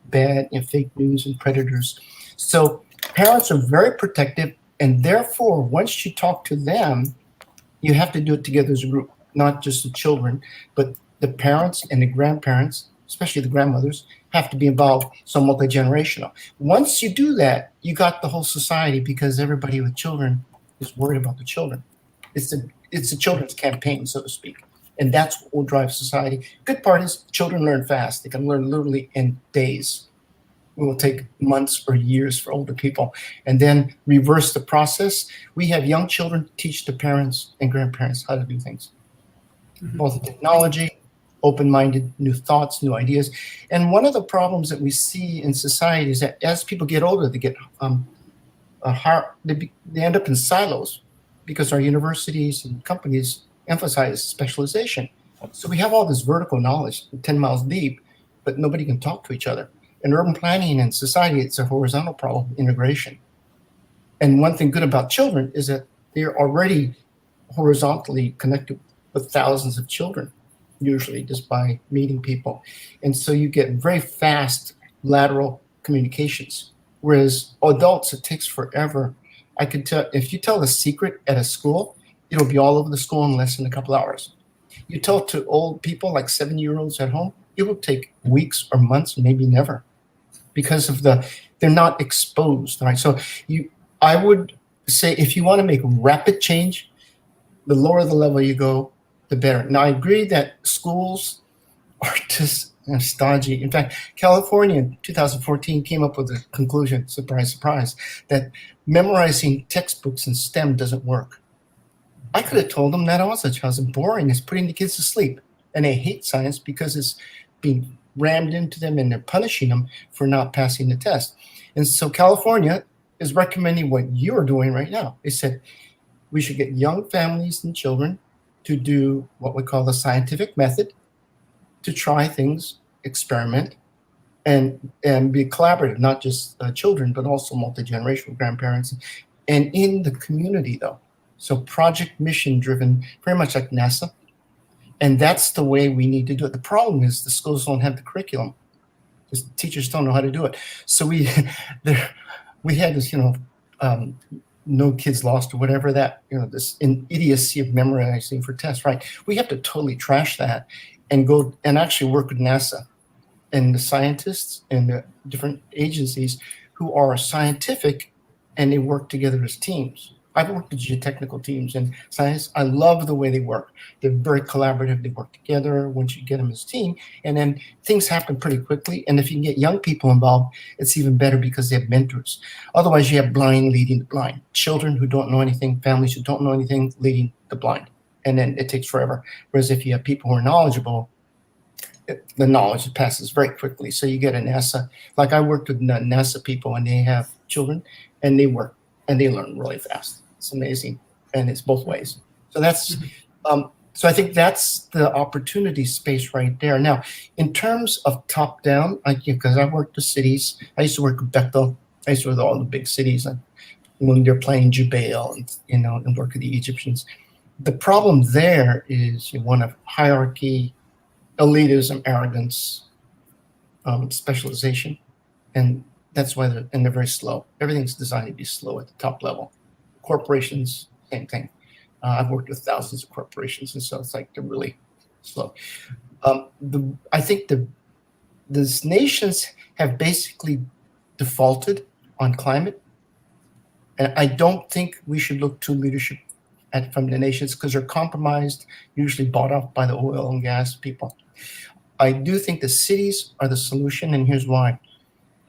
bad and fake news and predators. So parents are very protective, and therefore, once you talk to them, you have to do it together as a group, not just the children, but the parents and the grandparents, especially the grandmothers, have to be involved, so multi-generational. Once you do that, you got the whole society because everybody with children is worried about the children. It's a children's campaign, so to speak. And that's what will drive society. Good part is children learn fast. They can learn literally in days. It will take months or years for older people. And then reverse the process. We have young children teach the parents and grandparents how to do things. Both technology, open-minded, new thoughts, new ideas. And one of the problems that we see in society is that as people get older, they get they end up in silos because our universities and companies emphasize specialization. So we have all this vertical knowledge, 10 miles deep, but nobody can talk to each other. In urban planning and society, it's a horizontal problem, integration. And one thing good about children is that they're already horizontally connected with thousands of children, usually just by meeting people. And so you get very fast lateral communications. Whereas adults, it takes forever. I could tell, if you tell the secret at a school, it'll be all over the school in less than a couple hours. You tell to old people like 70-year-olds at home, it will take weeks or months, maybe never, because of they're not exposed. Right? So I would say if you want to make rapid change, the lower the level you go, the better. Now, I agree that schools are just stodgy. In fact, California in 2014 came up with a conclusion, surprise, surprise, that memorizing textbooks in STEM doesn't work. I could have told them that also. It's boring. It's putting the kids to sleep. And they hate science because it's being rammed into them and they're punishing them for not passing the test. And so California is recommending what you're doing right now. They said we should get young families and children to do what we call the scientific method, to try things, experiment, and be collaborative, not just children, but also multi-generational grandparents, and in the community, though. So project mission driven, very much like NASA. And that's the way we need to do it. The problem is the schools don't have the curriculum. The teachers don't know how to do it. So we had this, no kids lost or whatever that, this idiocy of memorizing for tests, right? We have to totally trash that and go and actually work with NASA and the scientists and the different agencies who are scientific and they work together as teams. I've worked with geotechnical teams and science. I love the way they work. They're very collaborative. They work together once you get them as a team. And then things happen pretty quickly. And if you can get young people involved, it's even better because they have mentors. Otherwise, you have blind leading the blind. Children who don't know anything, families who don't know anything leading the blind. And then it takes forever. Whereas if you have people who are knowledgeable, the knowledge passes very quickly. So you get a NASA. Like I worked with NASA people and they have children and they work. And they learn really fast. It's amazing, and it's both ways. So that's, so I think that's the opportunity space right there. Now, in terms of top down, because I worked with cities, I used to work with Bethel. I used to work with all the big cities, and when they're playing Jubail, and work with the Egyptians. The problem there is one of hierarchy, elitism, arrogance, specialization, and that's why they're very slow. Everything's designed to be slow at the top level. Corporations, same thing. I've worked with thousands of corporations, and so it's like they're really slow. I think these nations have basically defaulted on climate, and I don't think we should look to leadership from the nations because they're compromised, usually bought off by the oil and gas people. I do think the cities are the solution, and here's why.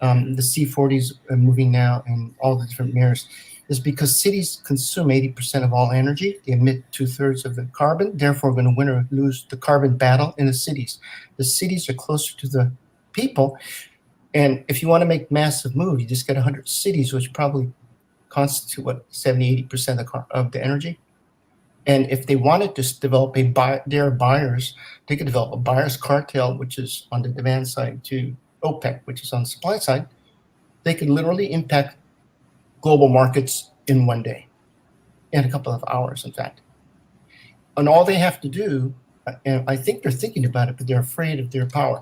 The C40s are moving now and all the different mirrors is because cities consume 80% of all energy. They emit 2/3 of the carbon. Therefore, we're going to win or lose the carbon battle in the cities. The cities are closer to the people. And if you want to make massive moves, you just get 100 cities, which probably constitute, 70, 80% of the energy. And if they wanted to develop their buyers, they could develop a buyer's cartel, which is on the demand side, to OPEC, which is on the supply side. They could literally impact global markets in one day, in a couple of hours, in fact. And all they have to do, and I think they're thinking about it, but they're afraid of their power.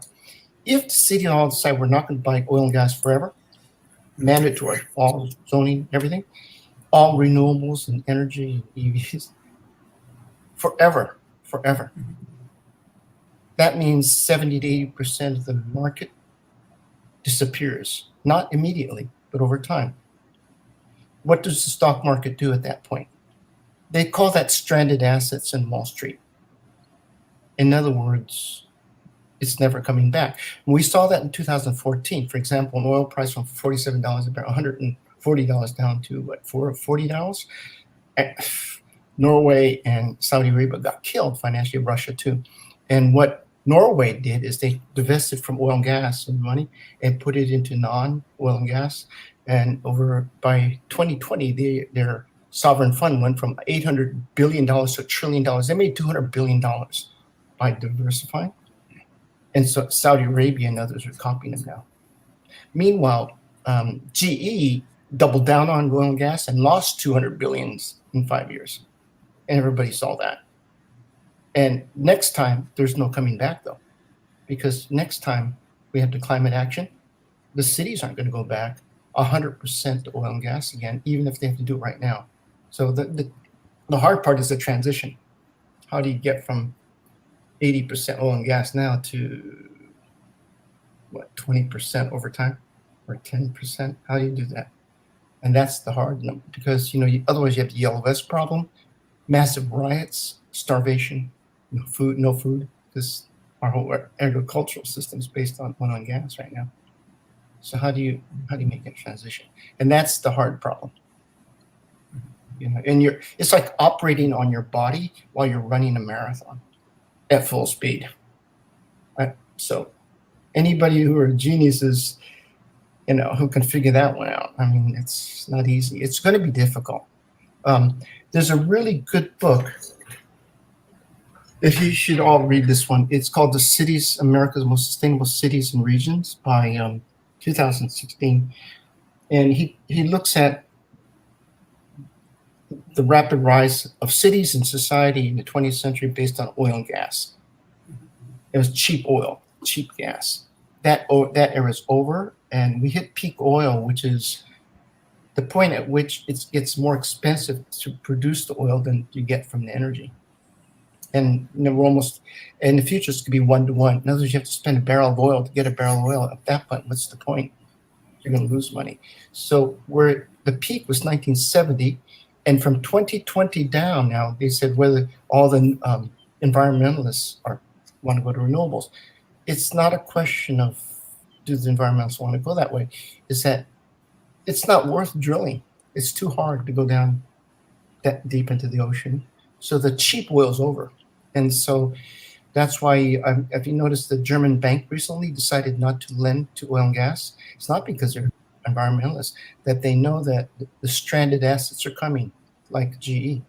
If the city all decide we're not going to buy oil and gas forever, mandatory, all zoning, everything, all renewables and energy and EVs, forever. That means 70 to 80% of the market disappears, not immediately, but over time. What does the stock market do at that point? They call that stranded assets in Wall Street. In other words, it's never coming back. And we saw that in 2014. For example, an oil price from $47 a barrel, $140 down to what, $40? Norway and Saudi Arabia got killed financially, Russia too. And what Norway did is they divested from oil and gas and money and put it into non-oil and gas. And by 2020, their sovereign fund went from $800 billion to $1 trillion. They made $200 billion by diversifying. And so Saudi Arabia and others are copying them now. Meanwhile, GE doubled down on oil and gas and lost $200 billion in 5 years. And everybody saw that. And next time, there's no coming back, though, because next time we have the climate action, the cities aren't going to go back 100% to oil and gas again, even if they have to do it right now. So the hard part is the transition. How do you get from 80% oil and gas now to, 20% over time or 10%? How do you do that? And that's the hard number because, otherwise you have the yellow vest problem, massive riots, starvation, no food, because our whole agricultural system is based on oil and gas right now. So how do you make that transition? And that's the hard problem. And it's like operating on your body while you're running a marathon at full speed. So anybody who are geniuses, who can figure that one out. I mean, it's not easy. It's going to be difficult. There's a really good book. If you should all read this one, it's called "The Cities, America's Most Sustainable Cities and Regions" by 2016, and he looks at the rapid rise of cities and society in the 20th century based on oil and gas. It was cheap oil, cheap gas. That era is over, and we hit peak oil, which is the point at which it gets more expensive to produce the oil than you get from the energy. And we're almost, in the future, it's going to be 1-to-1. In other words, you have to spend a barrel of oil to get a barrel of oil. At that point, what's the point? You're going to lose money. So the peak was 1970, and from 2020 down now, they said whether all the environmentalists want to go to renewables. It's not a question of do the environmentalists want to go that way. It's that it's not worth drilling. It's too hard to go down that deep into the ocean. So the cheap oil's over. And so that's why, if you notice, the German bank recently decided not to lend to oil and gas. It's not because they're environmentalists, that they know that the stranded assets are coming, like GE.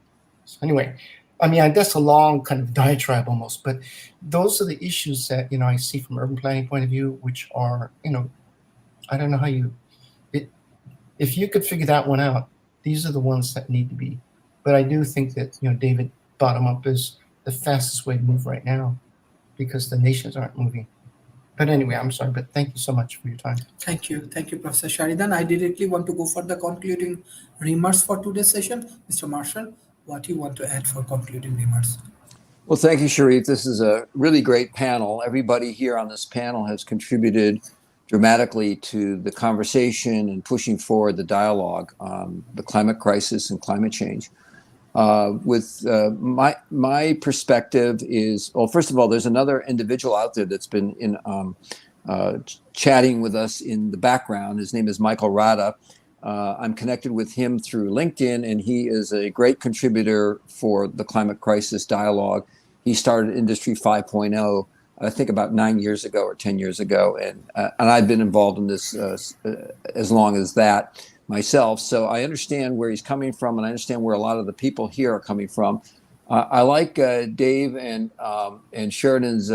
So anyway, I mean, that's a long kind of diatribe almost, but those are the issues that, I see from urban planning point of view, which are, I don't know how if you could figure that one out, these are the ones that need to be. But I do think that, David, bottom up is the fastest way to move right now because the nations aren't moving. But anyway, I'm sorry, but thank you so much for your time. Thank you, Professor Sheridan. I directly want to go for the concluding remarks for today's session. Mr. Marshall, what do you want to add for concluding remarks? Well, thank you, Sharif. This is a really great panel. Everybody here on this panel has contributed dramatically to the conversation and pushing forward the dialogue on the climate crisis and climate change. My perspective is, well, first of all, there's another individual out there that's been chatting with us in the background. His name is Michael Rana. I'm connected with him through LinkedIn, and he is a great contributor for the climate crisis dialogue. He started Industry 5.0, I think about 9 years ago or 10 years ago, and I've been involved in this as long as that myself. So I understand where he's coming from, and I understand where a lot of the people here are coming from. I like Dave and Sheridan's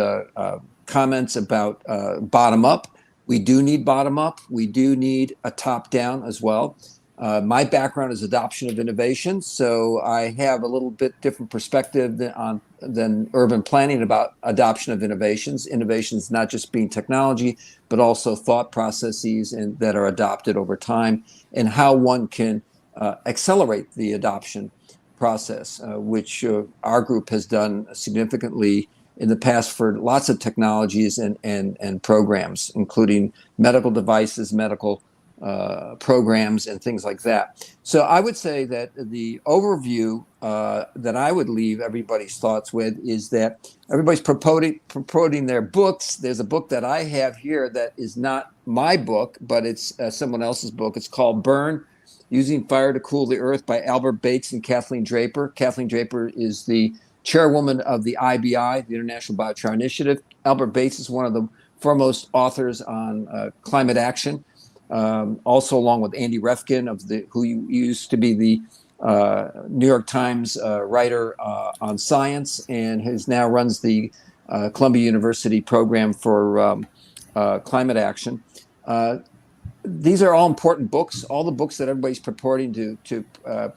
comments about bottom up. We do need bottom up. We do need a top down as well. My background is adoption of innovation, so I have a little bit different perspective than urban planning about adoption of innovations. Innovations not just being technology, but also thought processes that are adopted over time, and how one can accelerate the adoption process, which our group has done significantly in the past for lots of technologies and programs, including medical devices, medical programs, and things like that. So I would say that the overview that I would leave everybody's thoughts with is that everybody's promoting their books. There's a book that I have here that is not my book, but it's someone else's book. It's called Burn: Using Fire to Cool the Earth by Albert Bates and Kathleen Draper. Kathleen Draper is the chairwoman of the IBI, the International Biochar Initiative. Albert Bates is one of the foremost authors on climate action. Also, along with Andy Refkin, who used to be the New York Times writer on science, and who's now runs the Columbia University program for climate action. These are all important books. All the books that everybody's purporting to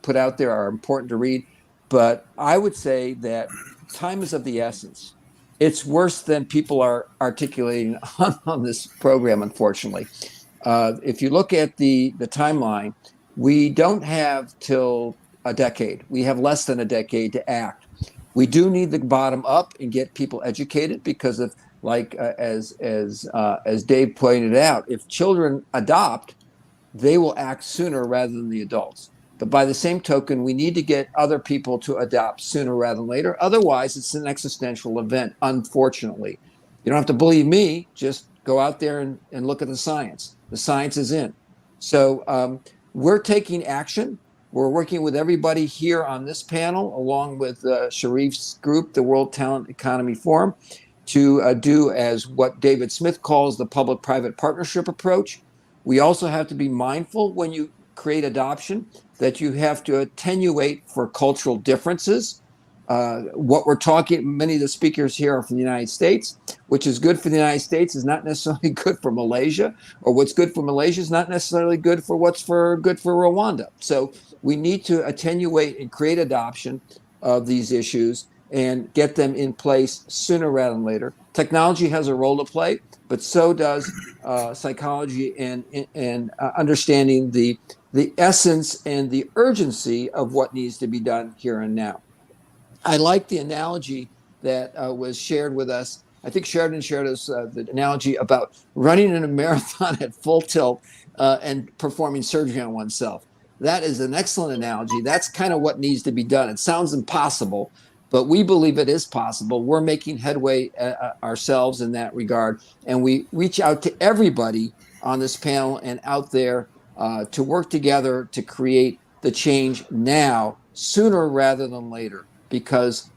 put out there are important to read. But I would say that time is of the essence. It's worse than people are articulating on this program, unfortunately. If you look at the timeline, we don't have till a decade. We have less than a decade to act. We do need the bottom up and get people educated, because of, like as Dave pointed out, if children adopt, they will act sooner rather than the adults. But by the same token, we need to get other people to adopt sooner rather than later. Otherwise, it's an existential event, unfortunately. You don't have to believe me. Just go out there and look at the science. The science is in. So we're taking action. We're working with everybody here on this panel, along with Sharif's group, the World Talent Economy Forum, to do as what David Smith calls the public-private partnership approach. We also have to be mindful when you create adoption that you have to attenuate for cultural differences. What we're talking, many of the speakers here are from the United States. Which is good for the United States is not necessarily good for Malaysia, or what's good for Malaysia is not necessarily good for good for Rwanda. So we need to attenuate and create adoption of these issues and get them in place sooner rather than later. Technology has a role to play, but so does psychology and understanding the essence and the urgency of what needs to be done here and now. I like the analogy that was shared with us. I think Sheridan shared us the analogy about running in a marathon at full tilt and performing surgery on oneself. That is an excellent analogy. That's kind of what needs to be done. It sounds impossible, but we believe it is possible. We're making headway ourselves in that regard, and we reach out to everybody on this panel and out there to work together to create the change now, sooner rather than later. Because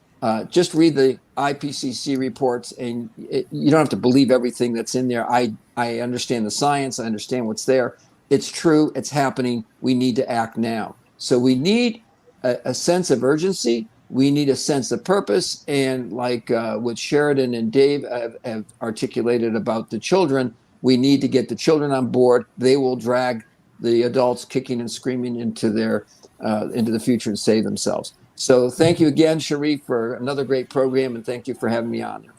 just read the IPCC reports, and you don't have to believe everything that's in there. I understand the science. I understand what's there. It's true. It's happening. We need to act now. So we need a sense of urgency. We need a sense of purpose. And like what Sheridan and Dave have articulated about the children, we need to get the children on board. They will drag the adults kicking and screaming into the future and save themselves. So thank you again, Sharif, for another great program, and thank you for having me on.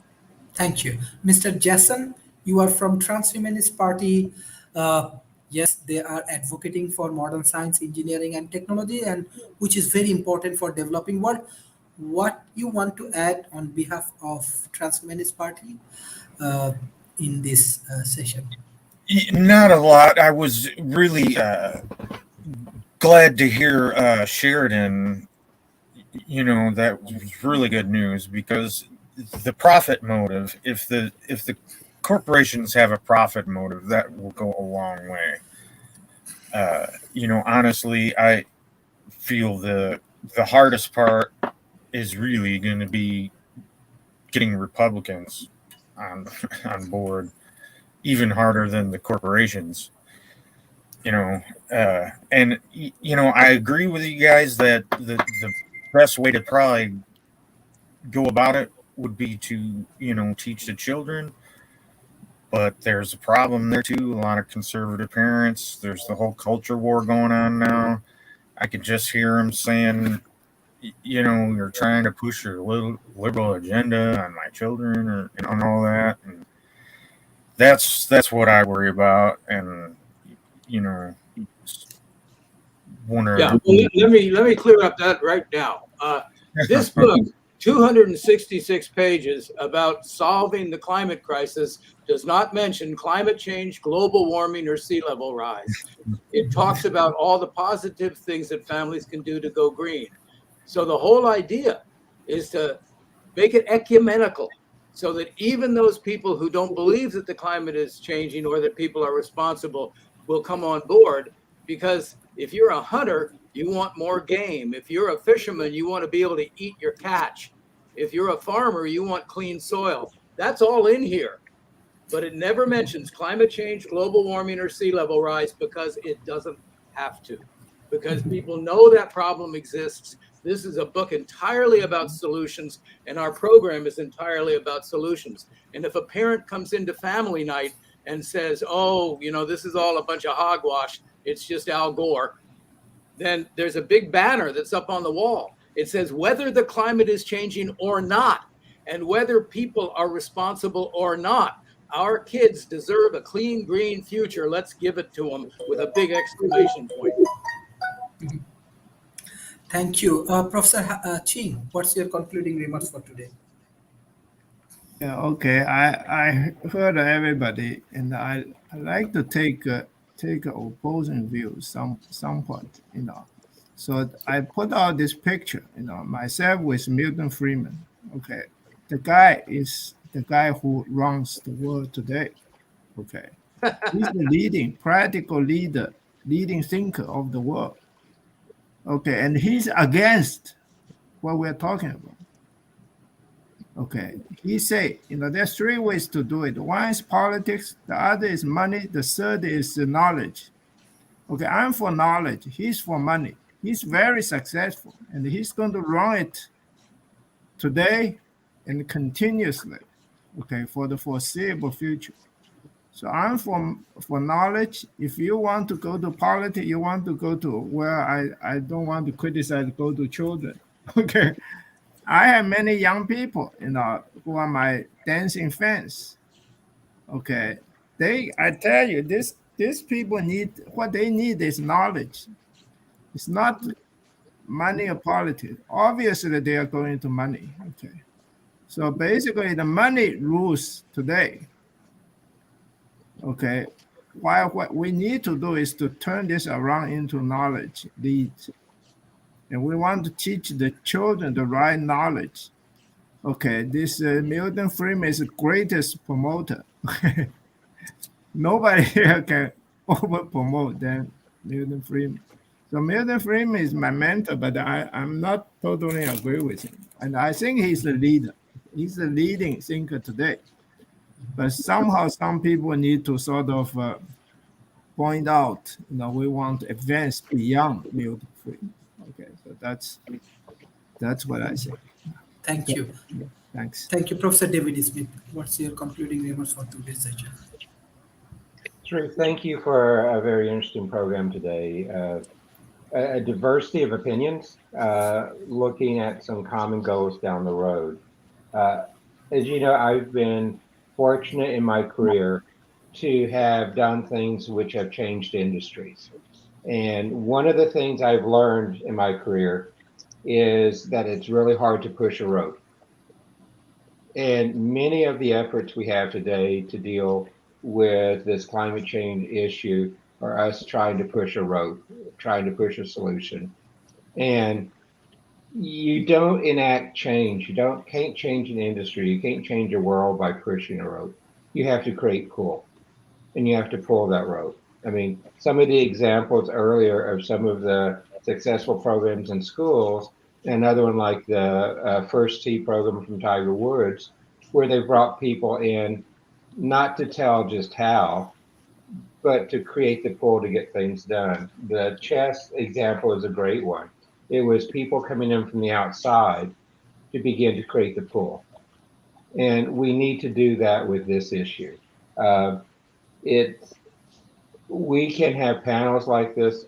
Thank you. Mr. Jason, you are from Transhumanist Party. Yes, they are advocating for modern science, engineering, and technology, and which is very important for developing world. What you want to add on behalf of Transhumanist Party in this session? Not a lot. I was really glad to hear Sheridan. That was really good news, because the profit motive, if the corporations have a profit motive, that will go a long way. Honestly, I feel the hardest part is really going to be getting Republicans on board, even harder than the corporations. And I agree with you guys that the best way to probably go about it would be to teach the children, But there's a problem there too. A lot of conservative parents. There's the whole culture war going on now. I could just hear them saying, you're trying to push your little liberal agenda on my children, or and all that. And that's what I worry about. And wonder. Yeah, well, let me clear up that right now. This book, 266 pages about solving the climate crisis, does not mention climate change, global warming, or sea level rise. It talks about all the positive things that families can do to go green. So the whole idea is to make it ecumenical, so that even those people who don't believe that the climate is changing or that people are responsible will come on board. Because if you're a hunter, you want more game. If you're a fisherman, you want to be able to eat your catch. If you're a farmer, you want clean soil. That's all in here. But it never mentions climate change, global warming, or sea level rise, because it doesn't have to. Because people know that problem exists. This is a book entirely about solutions, and our program is entirely about solutions. And if a parent comes into family night and says, oh, this is all a bunch of hogwash, it's just Al Gore, then there's a big banner that's up on the wall. It says whether the climate is changing or not, and whether people are responsible or not, our kids deserve a clean, green future. Let's give it to them, with a big exclamation point. Thank you. Professor Ching, what's your concluding remarks for today? Yeah, okay. I heard everybody, and I like to take an opposing view somewhat. So I put out this picture, myself with Milton Friedman. Okay, the guy is the guy who runs the world today. Okay, he's the leading practical leader, leading thinker of the world. Okay, and he's against what we're talking about. Okay, he said, there's three ways to do it. One is politics, the other is money, the third is knowledge. Okay, I'm for knowledge, he's for money. He's very successful, and he's going to run it today and continuously, okay, for the foreseeable future. So I'm for knowledge. If you want to go to politics, you want to go to where I don't want to criticize, go to children. Okay. I have many young people, who are my dancing fans. Okay. I tell you, these people what they need is knowledge. It's not money or politics. Obviously, they are going to money. Okay. So basically, the money rules today. Okay, while what we need to do is to turn this around into knowledge, and we want to teach the children the right knowledge. Okay, this Milton Friedman is the greatest promoter. Nobody here can over promote than Milton Friedman. So Milton Friedman is my mentor, but I'm not totally agree with him. And I think he's the leader. He's the leading thinker today. But somehow some people need to sort of point out, we want to advance beyond Milton Friedman. Okay, so that's what I say. Thank you. Thanks. Thank you, Professor David Smith. What's your concluding remarks for today's session? Sharif, thank you for a very interesting program today. A diversity of opinions, looking at some common goals down the road. As you know, I've been fortunate in my career to have done things which have changed industries. And one of the things I've learned in my career is that it's really hard to push a road. And many of the efforts we have today to deal with this climate change issue are us trying to push a road, trying to push a solution. And you don't enact change. You can't change an industry. You can't change a world by pushing a road. You have to create pull, and you have to pull that road. I mean, some of the examples earlier of some of the successful programs in schools, another one like the First Tee program from Tiger Woods, where they brought people in not to tell just how, but to create the pull to get things done. The chess example is a great one. It was people coming in from the outside to begin to create the pull. And we need to do that with this issue. It's we can have panels like this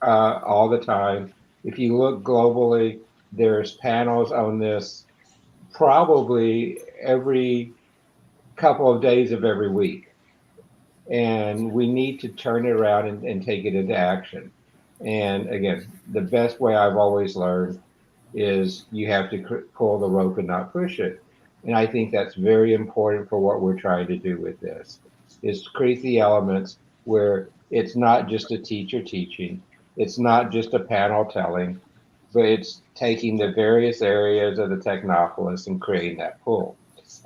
all the time. If you look globally, there's panels on this probably every couple of days of every week. And we need to turn it around and take it into action. And again, the best way I've always learned is you have to pull the rope and not push it. And I think that's very important for what we're trying to do with this, is create the elements where it's not just a teacher teaching, it's not just a panel telling, but it's taking the various areas of the Technopolis and creating that pull.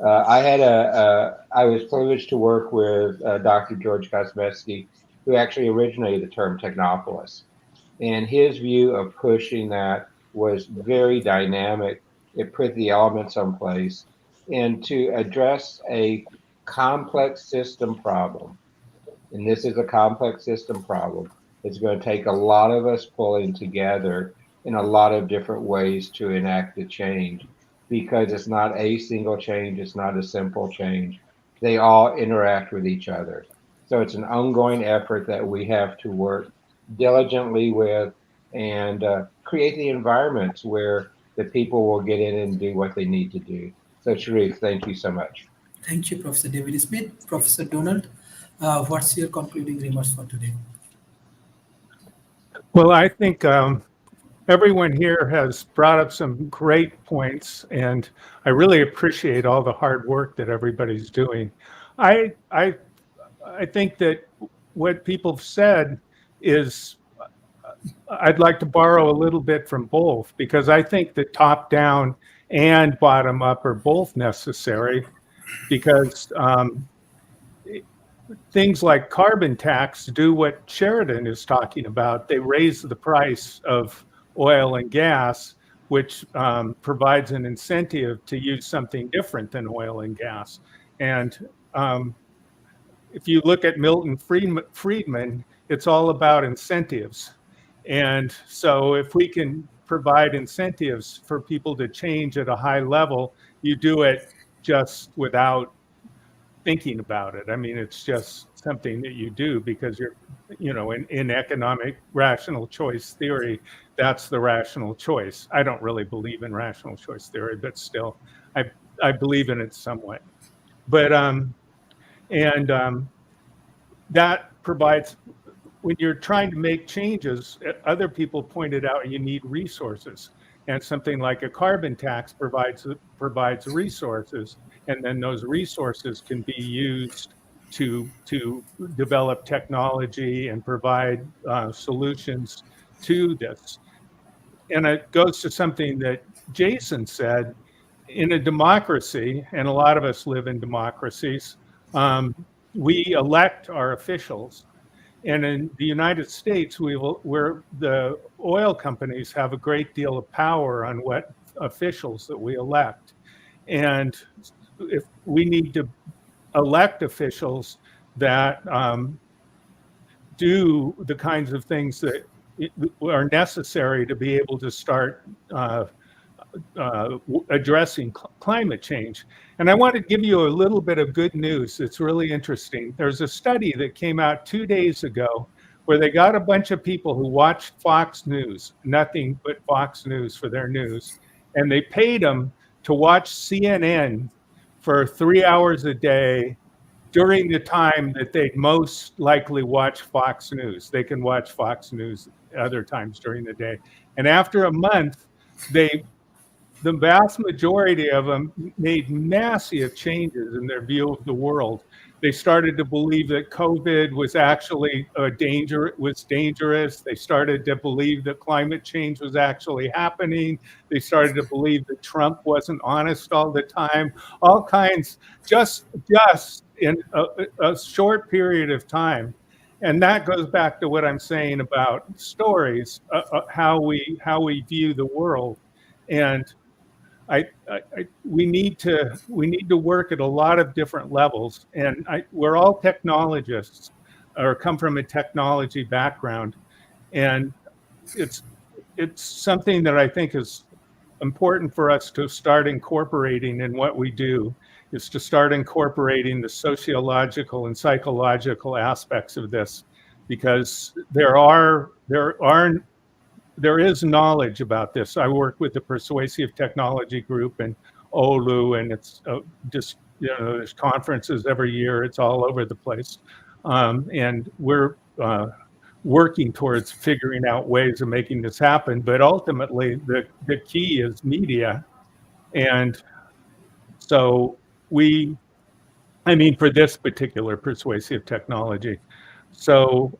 I was privileged to work with Dr. George Kosmeski, who actually originated the term Technopolis. And his view of pushing that was very dynamic. It put the elements in place. And to address a complex system problem, and this is a complex system problem, it's going to take a lot of us pulling together in a lot of different ways to enact the change, because it's not a single change, it's not a simple change. They all interact with each other. So it's an ongoing effort that we have to work diligently with and create the environments where the people will get in and do what they need to do. So Sharif, thank you so much. Thank you, Professor David Smith. Professor Donald, what's your concluding remarks for today? Well, I think everyone here has brought up some great points, and I really appreciate all the hard work that everybody's doing. I think that what people have said is, I'd like to borrow a little bit from both, because I think that top down and bottom up are both necessary, because things like carbon tax do what Sheridan is talking about. They raise the price of oil and gas, which provides an incentive to use something different than oil and gas. And if you look at Milton Friedman, it's all about incentives. And so if we can provide incentives for people to change at a high level, you do it just without thinking about it. I mean, it's just something that you do because you're, in economic rational choice theory, that's the rational choice. I don't really believe in rational choice theory, but still, I believe in it somewhat. But that provides, when you're trying to make changes, other people pointed out you need resources, and something like a carbon tax provides resources, and then those resources can be used to develop technology and provide solutions to this. And it goes to something that Jason said. In a democracy, and a lot of us live in democracies, we elect our officials. And in the United States, where the oil companies have a great deal of power on what officials that we elect. And if we need to elect officials that do the kinds of things that are necessary to be able to start addressing climate change. And I want to give you a little bit of good news that's really interesting. There's a study that came out 2 days ago where they got a bunch of people who watched Fox News, nothing but Fox News for their news, and they paid them to watch CNN for 3 hours a day during the time that they'd most likely watch Fox News. They can watch Fox News other times during the day. And after a month, the vast majority of them made massive changes in their view of the world. They started to believe that COVID was actually dangerous. They started to believe that climate change was actually happening. They started to believe that Trump wasn't honest all the time. All kinds, just in a short period of time. And that goes back to what I'm saying about stories, how we view the world. And we need to work at a lot of different levels, and we're all technologists or come from a technology background, and it's something that I think is important for us to start incorporating in what we do. is to start incorporating the sociological and psychological aspects of this, because there is knowledge about this. I work with the Persuasive Technology Group in Oulu, and it's just, there's conferences every year. It's all over the place. And we're working towards figuring out ways of making this happen. But ultimately, the key is media. And so for this particular persuasive technology. So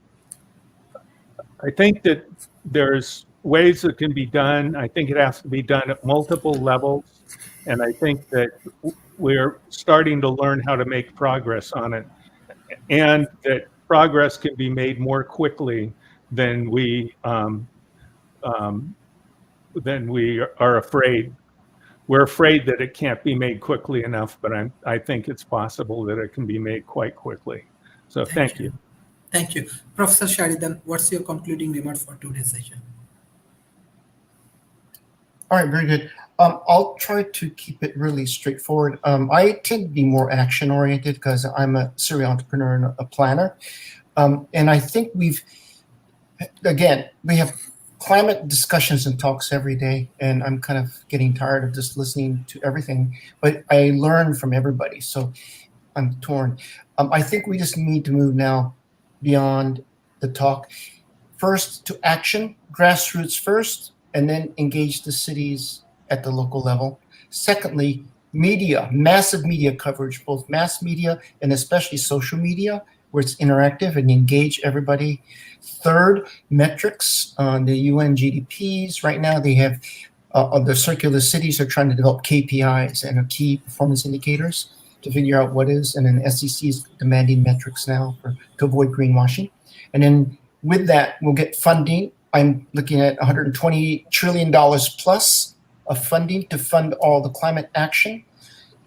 I think that there's ways that can be done. I think it has to be done at multiple levels. And I think that we're starting to learn how to make progress on it. And that progress can be made more quickly than we are afraid. We're afraid that it can't be made quickly enough, but I think it's possible that it can be made quite quickly. So thank you. Thank you. Professor Sharidan, what's your concluding remarks for today's session? All right, very good. I'll try to keep it really straightforward. I tend to be more action-oriented because I'm a serial entrepreneur and a planner. And I think we have climate discussions and talks every day, and I'm kind of getting tired of just listening to everything, but I learn from everybody, so I'm torn. I think we just need to move now beyond the talk. First to action, grassroots first, and then engage the cities at the local level. Secondly, media, massive media coverage, both mass media and especially social media, where it's interactive and engage everybody. Third, metrics on the UN GDPs. Right now they have, the circular cities are trying to develop KPIs and key performance indicators to figure out what is, and then SEC is demanding metrics now to avoid greenwashing. And then with that, we'll get funding. I'm looking at $120 trillion plus of funding to fund all the climate action,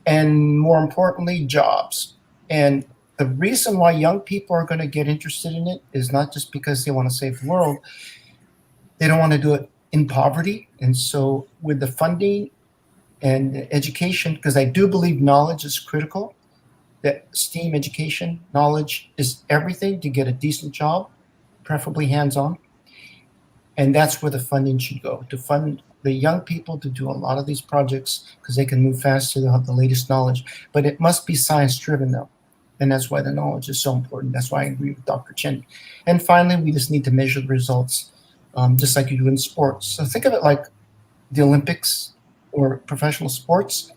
and more importantly, jobs. And the reason why young people are going to get interested in it is not just because they want to save the world. They don't want to do it in poverty. And so with the funding and education, because I do believe knowledge is critical, that STEAM education, knowledge is everything to get a decent job, preferably hands-on. And that's where the funding should go, to fund the young people to do a lot of these projects because they can move faster, they'll have the latest knowledge. But it must be science-driven though. And that's why the knowledge is so important. That's why I agree with Dr. Chen. And finally, we just need to measure the results, just like you do in sports. So think of it like the Olympics or professional sports.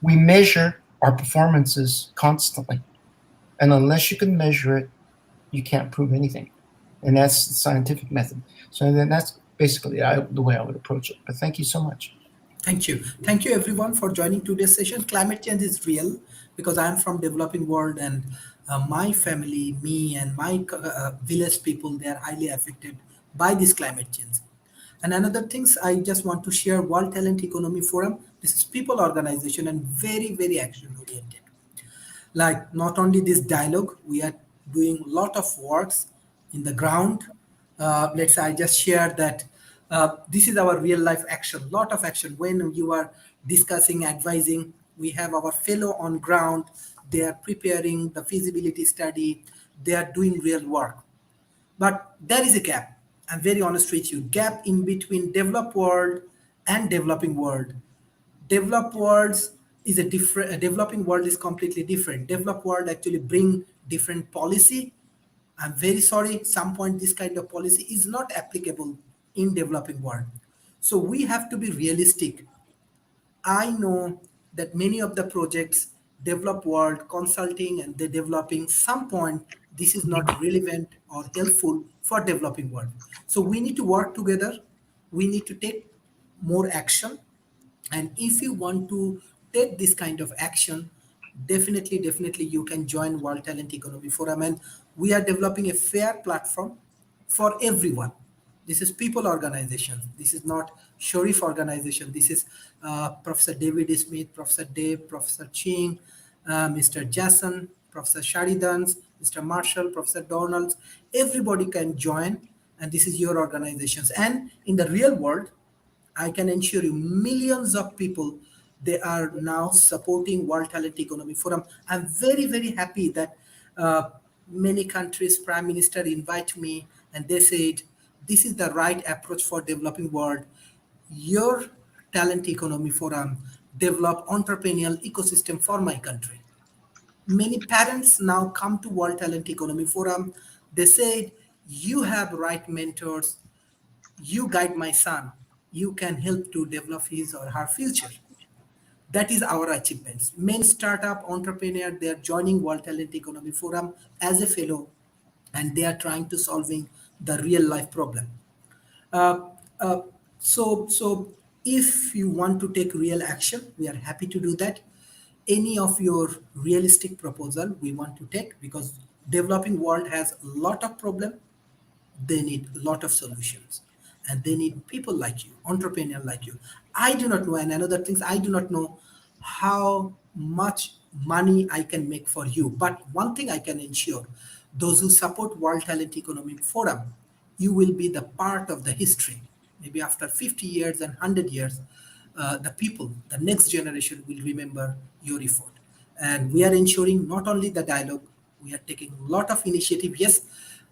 We measure our performances constantly. And unless you can measure it, you can't prove anything. And that's the scientific method. So then that's basically the way I would approach it. But thank you so much. Thank you. Thank you everyone for joining today's session. Climate change is real because I'm from developing world, and my family, me and my village people, they are highly affected by this climate change. And another things I just want to share, World Talent Economy Forum, this is people organization and very, very action oriented. Like not only this dialogue, we are doing a lot of works in the ground. Let's say I just share that this is our real life action, lot of action. When you are discussing, advising, we have our fellow on ground, they are preparing the feasibility study, they are doing real work. But there is a gap. I'm very honest with you, gap in between developed world and developing world. Developed worlds is a developing world is completely different. Developed world actually bring different policy. I'm very sorry, some point this kind of policy is not applicable in developing world. So we have to be realistic. I know that many of the projects, developed world, consulting, and the developing, some point this is not relevant or helpful for developing world. So we need to work together. We need to take more action. And if you want to take this kind of action, definitely you can join World Talent Economy Forum. And we are developing a fair platform for everyone. This is people organization. This is not Sharif organization. This is Professor David Smith, Professor Dave, Professor Ching, Mr. Jason, Professor Sharidans, Mr. Marshall, Professor Donalds. Everybody can join, and this is your organizations. And in the real world, I can ensure you millions of people They are now supporting World Talent Economy Forum. I'm very, very happy that many countries' prime minister invite me and they said, this is the right approach for developing world. Your Talent Economy Forum develop entrepreneurial ecosystem for my country. Many parents now come to World Talent Economy Forum. They said, you have right mentors, you guide my son, you can help to develop his or her future. That is our achievements. Many startup entrepreneurs, they are joining World Talent Economy Forum as a fellow, and they are trying to solving the real life problem. Uh, uh, so if you want to take real action, we are happy to do that. Any of your realistic proposal we want to take, because developing world has a lot of problem. They need a lot of solutions, and they need people like you, entrepreneur like you. I do not know, and another things, I do not know how much money I can make for you, but one thing I can ensure, those who support World Talent Economy Forum, you will be the part of the history. Maybe after 50 years and 100 years, the people, the next generation will remember your effort. And we are ensuring not only the dialogue, we are taking a lot of initiative. Yes,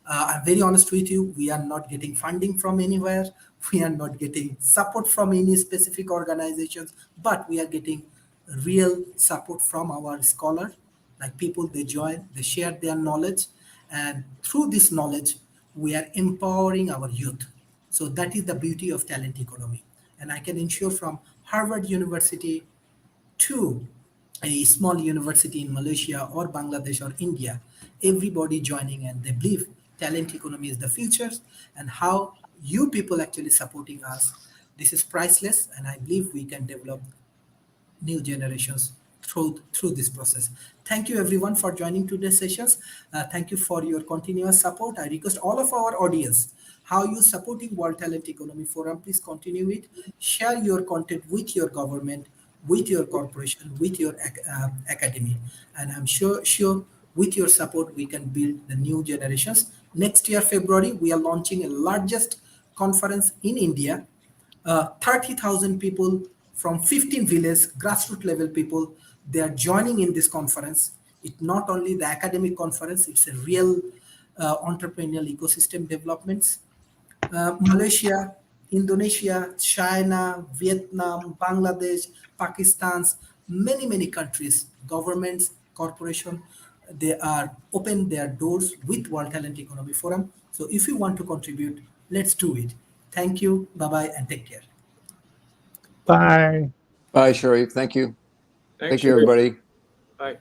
I'm very honest with you, we are not getting funding from anywhere. We are not getting support from any specific organizations, but we are getting real support from our scholars, like people, they join, they share their knowledge, and through this knowledge, we are empowering our youth. So that is the beauty of talent economy. And I can ensure from Harvard University to a small university in Malaysia or Bangladesh or India, everybody joining, and they believe talent economy is the future, and how you people actually supporting us. This is priceless, and I believe we can develop new generations through this process. Thank you everyone for joining today's sessions. Thank you for your continuous support. I request all of our audience, how you supporting World Talent Economy Forum, please continue it. Share your content with your government, with your corporation, with your academy, and I'm sure with your support we can build the new generations. Next year February we are launching a largest conference in India. 30,000 people from 15 villages, grassroots level people, they are joining in this conference. It's not only the academic conference, it's a real entrepreneurial ecosystem developments. Malaysia, Indonesia, China, Vietnam, Bangladesh, Pakistan, many countries, governments, corporation, they are open their doors with World Talent Economy Forum. So if you want to contribute, let's do it. Thank you. Bye-bye and take care. Bye. Bye, Sharif. Thank you. Thanks, Thank you, Sharif. everybody. Bye.